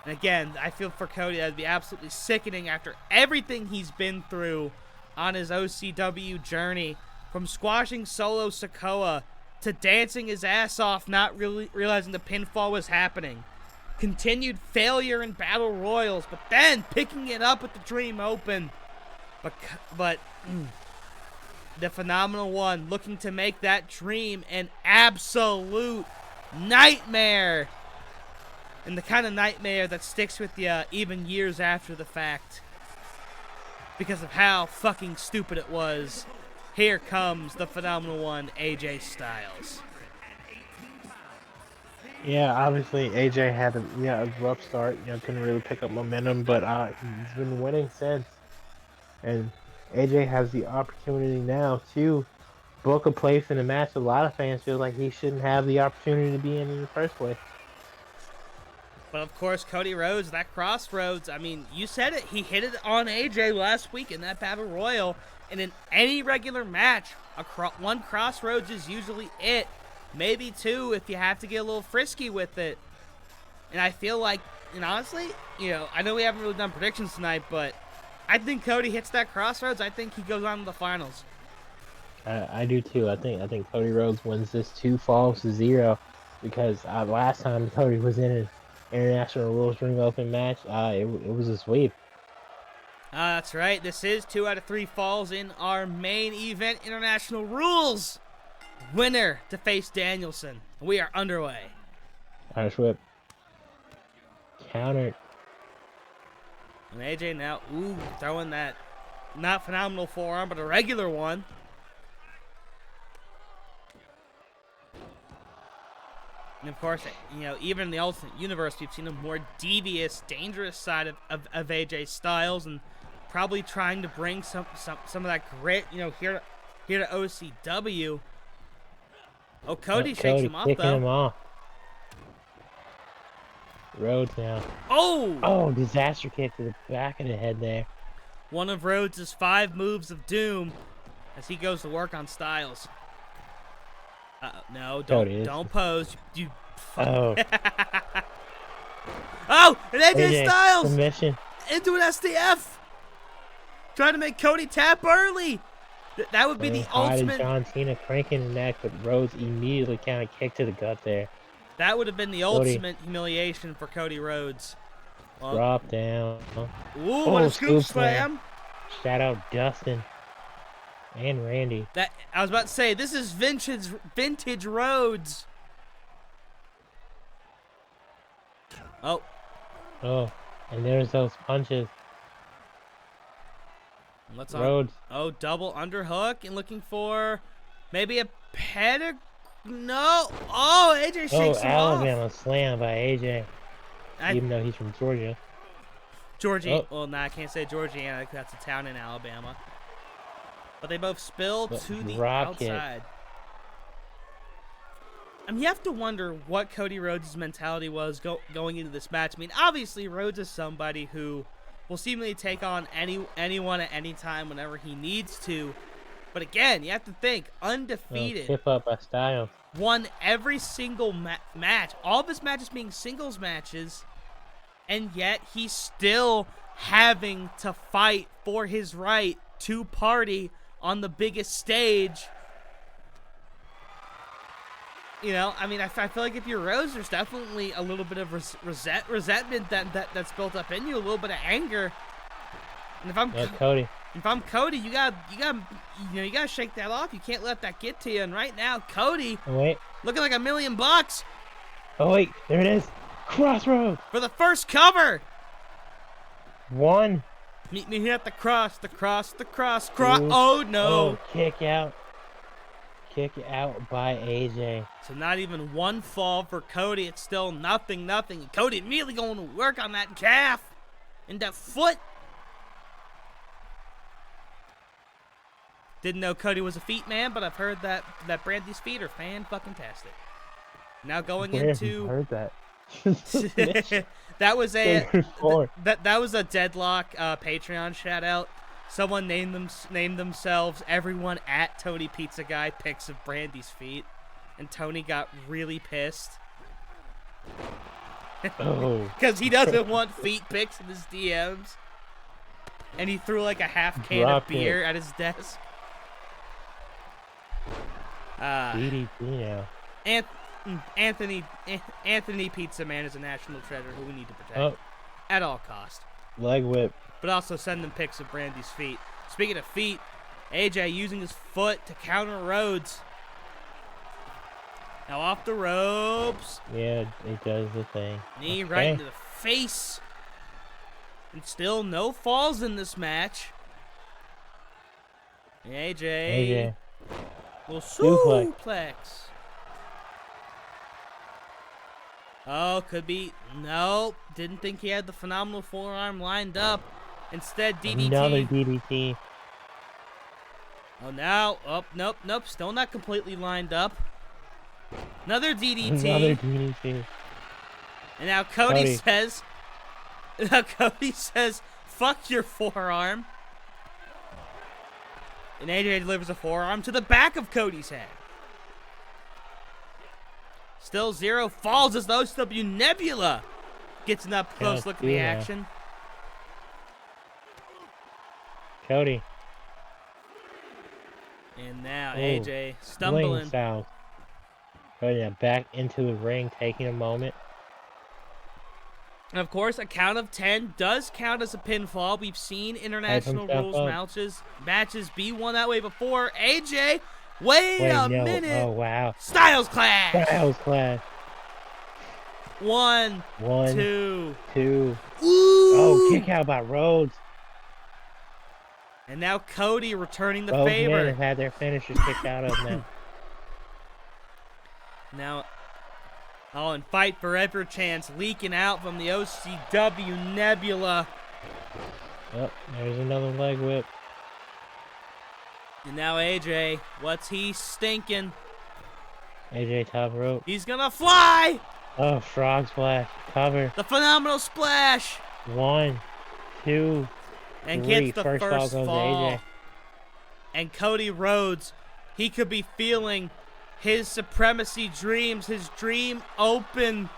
And again, I feel for Cody that would be absolutely sickening after everything he's been through on his OCW journey. From squashing Solo Sikoa to dancing his ass off, not really realizing the pinfall was happening. Continued failure in Battle Royals, but then picking it up at the Dream Open. But the Phenomenal One looking to make that dream an absolute nightmare. And the kind of nightmare that sticks with you even years after the fact. Because of how fucking stupid it was. Here comes the Phenomenal One, AJ Styles. Yeah, obviously AJ had a rough start. Couldn't really pick up momentum, but he's been winning since. And AJ has the opportunity now to book a place in a match a lot of fans feel like he shouldn't have the opportunity to be in the first place. But of course, Cody Rhodes, that crossroads, I mean, you said it. He hit it on AJ last week in that Battle Royal. And in any regular match, one crossroads is usually it. Maybe two if you have to get a little frisky with it. And I feel like, and honestly, I know we haven't really done predictions tonight, but I think Cody hits that crossroads. I think he goes on to the finals. I do too. I think Cody Rhodes wins this 2-0 because last time Cody was in an International Rules Dream Open match, it was a sweep. That's right. This is 2 out of 3 falls in our main event International Rules. Winner to face Danielson. We are underway. Irish whip. Countered. And AJ now, throwing that not phenomenal forearm, but a regular one. And of course, even in the Ultimate Universe, we've seen a more devious, dangerous side of AJ Styles, and probably trying to bring some of that grit, here to OCW. Oh, Cody shakes him off, though. Him off. Rhodes now. Oh, disaster kick to the back of the head there. One of Rhodes' 5 moves of doom as he goes to work on Styles. No, don't pose. You Oh. Oh, and AJ Styles submission into an STF. Trying to make Cody tap early. That would be the ultimate. John Cena cranking the neck, but Rhodes immediately kind of kicked to the gut there. That would have been the ultimate humiliation for Cody Rhodes. Well, drop down. Ooh, what a scoop slam. Shout out Dustin and Randy. That I was about to say, this is vintage Rhodes. Oh, and there's those punches. What's Rhodes. Oh, double underhook and looking for maybe a pedigree. No. Oh, AJ shakes him Alabama off. slam by AJ. Even though he's from Georgia. Georgia. Well, no, I can't say Georgiana. That's a town in Alabama. But they both spill to the outside. I mean, you have to wonder what Cody Rhodes' mentality was going into this match. I mean, obviously, Rhodes is somebody who will seemingly take on anyone at any time whenever he needs to. But again, you have to think, undefeated. Tip up by Styles. Won every single match. All of his matches being singles matches. And yet, he's still having to fight for his right to party on the biggest stage. I mean, I feel like if you're Rose, there's definitely a little bit of resentment that's built up in you, a little bit of anger. And if I'm Cody. If I'm Cody, you gotta shake that off. You can't let that get to you. And right now, Cody, Oh, wait. looking like $1,000,000 Oh, wait. There it is. Crossroads. for the first cover. 1. Meet me here at the cross. Ooh. Oh no! Oh, kick out. Kick out by AJ. So not even one fall for Cody. It's still nothing. Cody immediately going to work on that calf and that foot. Didn't know Cody was a feet man, but I've heard that Brandy's feet are fan-fucking-tastic. Now going Where into... have you heard that? that was a Before. that was a Deadlock Patreon shout out. Someone named themselves everyone at Tony Pizza Guy pics of Brandy's feet, and Tony got really pissed Oh. because he doesn't want feet pics in his DMs, and he threw like a half can Drop of beer at his desk. DDT now. Anthony Pizza Man is a national treasure who we need to protect Oh, at all cost. leg whip. But also send them pics of Brandy's feet. Speaking of feet, AJ using his foot to counter Rhodes. Now off the ropes. Yeah, it does the thing. Knee Okay. right into the face. And still no falls in this match. And AJ. Little Suplex. suplex. Oh, could be. Nope. Didn't think he had the phenomenal forearm lined up. Instead, DDT. Another DDT. Oh, now. Oh, nope. Still not completely lined up. Another DDT. Another DDT. And now Cody says. Now Cody says, fuck your forearm. And AJ delivers a forearm to the back of Cody's head. Still 0 falls as the OCW Nebula gets an up close look at the action. Cody. And now Oh, AJ stumbling. South. Cody now back into the ring, taking a moment. And of course, a count of 10 does count as a pinfall. We've seen international rules matches be won that way before. AJ, wait a minute. Oh, wow. Styles Clash. Styles Clash. 1, 2. Ooh. Ooh. Oh, kick out by Rhodes. And now Cody returning the Both favor. men have had their finishers kicked out of them. Now, and Fight Forever chants leaking out from the OCW Nebula. Oh, there's another leg whip. And now AJ, what's he stinking? AJ top rope. He's gonna fly! Oh, frog splash. Cover. The phenomenal splash! 1, 2, And 3. gets the First fall first goes to fall. AJ. And Cody Rhodes, he could be feeling his supremacy dreams, his dream open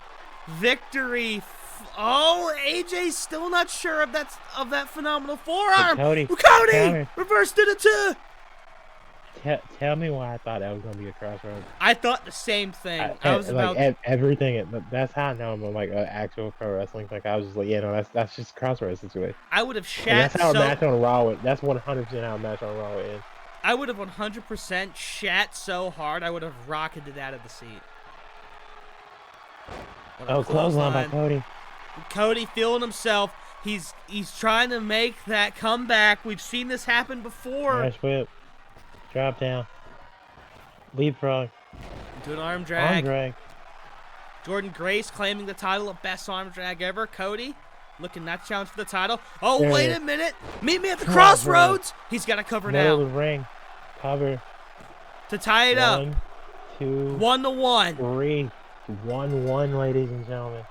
victory. Oh, AJ's still not sure of that phenomenal forearm. Cody Cody reversed it into. Tell me why I thought that was gonna be a crossroads. I thought the same thing. I was like about everything. That's how I know I'm like an actual pro wrestling. Like I was just like, yeah, no, that's just crossroads situation. I would have And shat that's how a so. match on Raw. That's 100% how a match on Raw is. I would have 100% shat so hard I would have rocketed out of the seat. What a Oh, clothesline by Cody. Cody feeling himself. He's trying to make that comeback. We've seen this happen before. Smash whip. Drop down. Leapfrog. Do an arm drag. Arm drag. Jordan Grace claiming the title of best arm drag ever. Cody looking not challenged for the title. Oh, There wait it is. a minute. Meet me at the Crossroads. crossroads. He's got to cover Middle now of the ring. Cover. to tie it up. 1, 2, 1-1. 3. 1-1, ladies and gentlemen.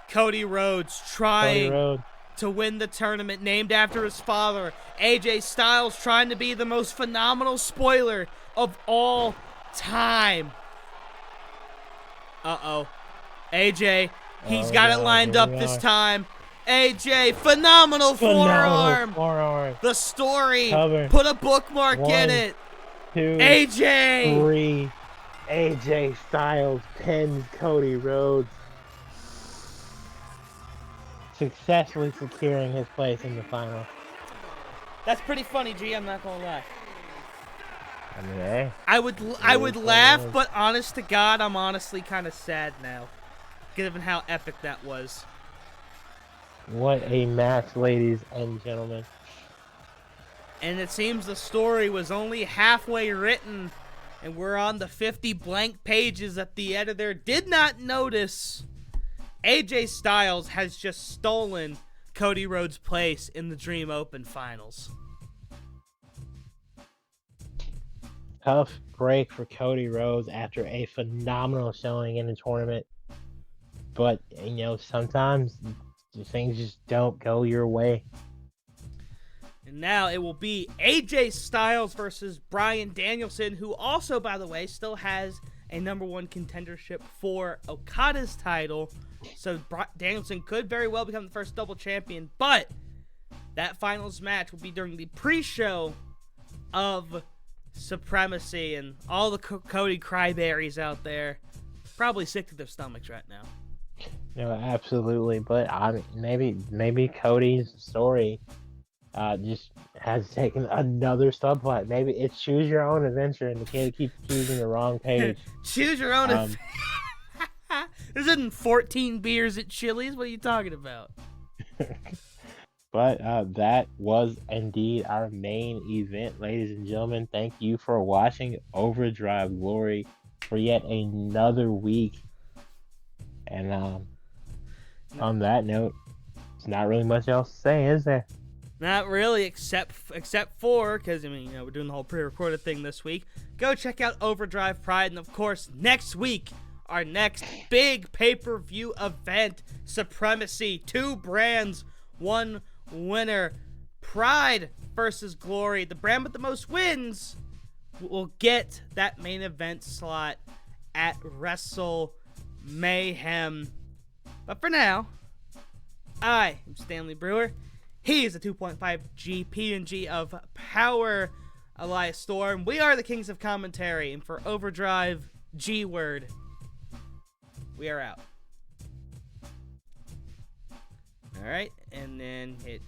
Cody Rhodes Cody trying Rhodes. to win the tournament named after his father. AJ Styles trying to be the most phenomenal spoiler of all time. Uh-oh. AJ, he's got it lined up this time. AJ, phenomenal forearm. The story. Cover. Put a bookmark 1, in it. 2, AJ. 3. AJ Styles pins Cody Rhodes, successfully securing his place in the final. That's pretty funny, G. I'm not gonna lie. I mean, hey. I would laugh, but honest to God, I'm honestly kind of sad now, given how epic that was. What a match, ladies and gentlemen. And it seems the story was only halfway written, and we're on the 50 blank pages that the editor did not notice. AJ Styles has just stolen Cody Rhodes' place in the Dream Open Finals. Tough break for Cody Rhodes after a phenomenal showing in the tournament. But, you know, sometimes things just don't go your way. And now it will be AJ Styles versus Bryan Danielson, who also, by the way, still has a #1 contendership for Okada's title. So Danielson could very well become the first double champion. But that finals match will be during the pre-show of Supremacy, and all the Cody cryberries out there probably sick to their stomachs right now. No, absolutely. But I mean, maybe Cody's story just has taken another subplot. Maybe it's choose your own adventure, and the kid keeps choosing the wrong page. Choose your own adventure. This isn't 14 beers at Chili's. What are you talking about? But that was indeed our main event, ladies and gentlemen. Thank you for watching Overdrive Glory for yet another week. And on that note, there's not really much else to say, is there? Not really, except for, because, I mean, you know, we're doing the whole pre-recorded thing this week. Go check out Overdrive Pride, and of course, next week, our next big pay-per-view event, Supremacy. 2 brands, 1 winner. Pride versus Glory. The brand with the most wins will get that main event slot at Wrestle Mayhem. But for now, I am Stanley Brewer. He is the 2.5 GP&G of Power, Elias Storm. We are the Kings of Commentary, and for Overdrive G-Word, we are out. Alright, and then hit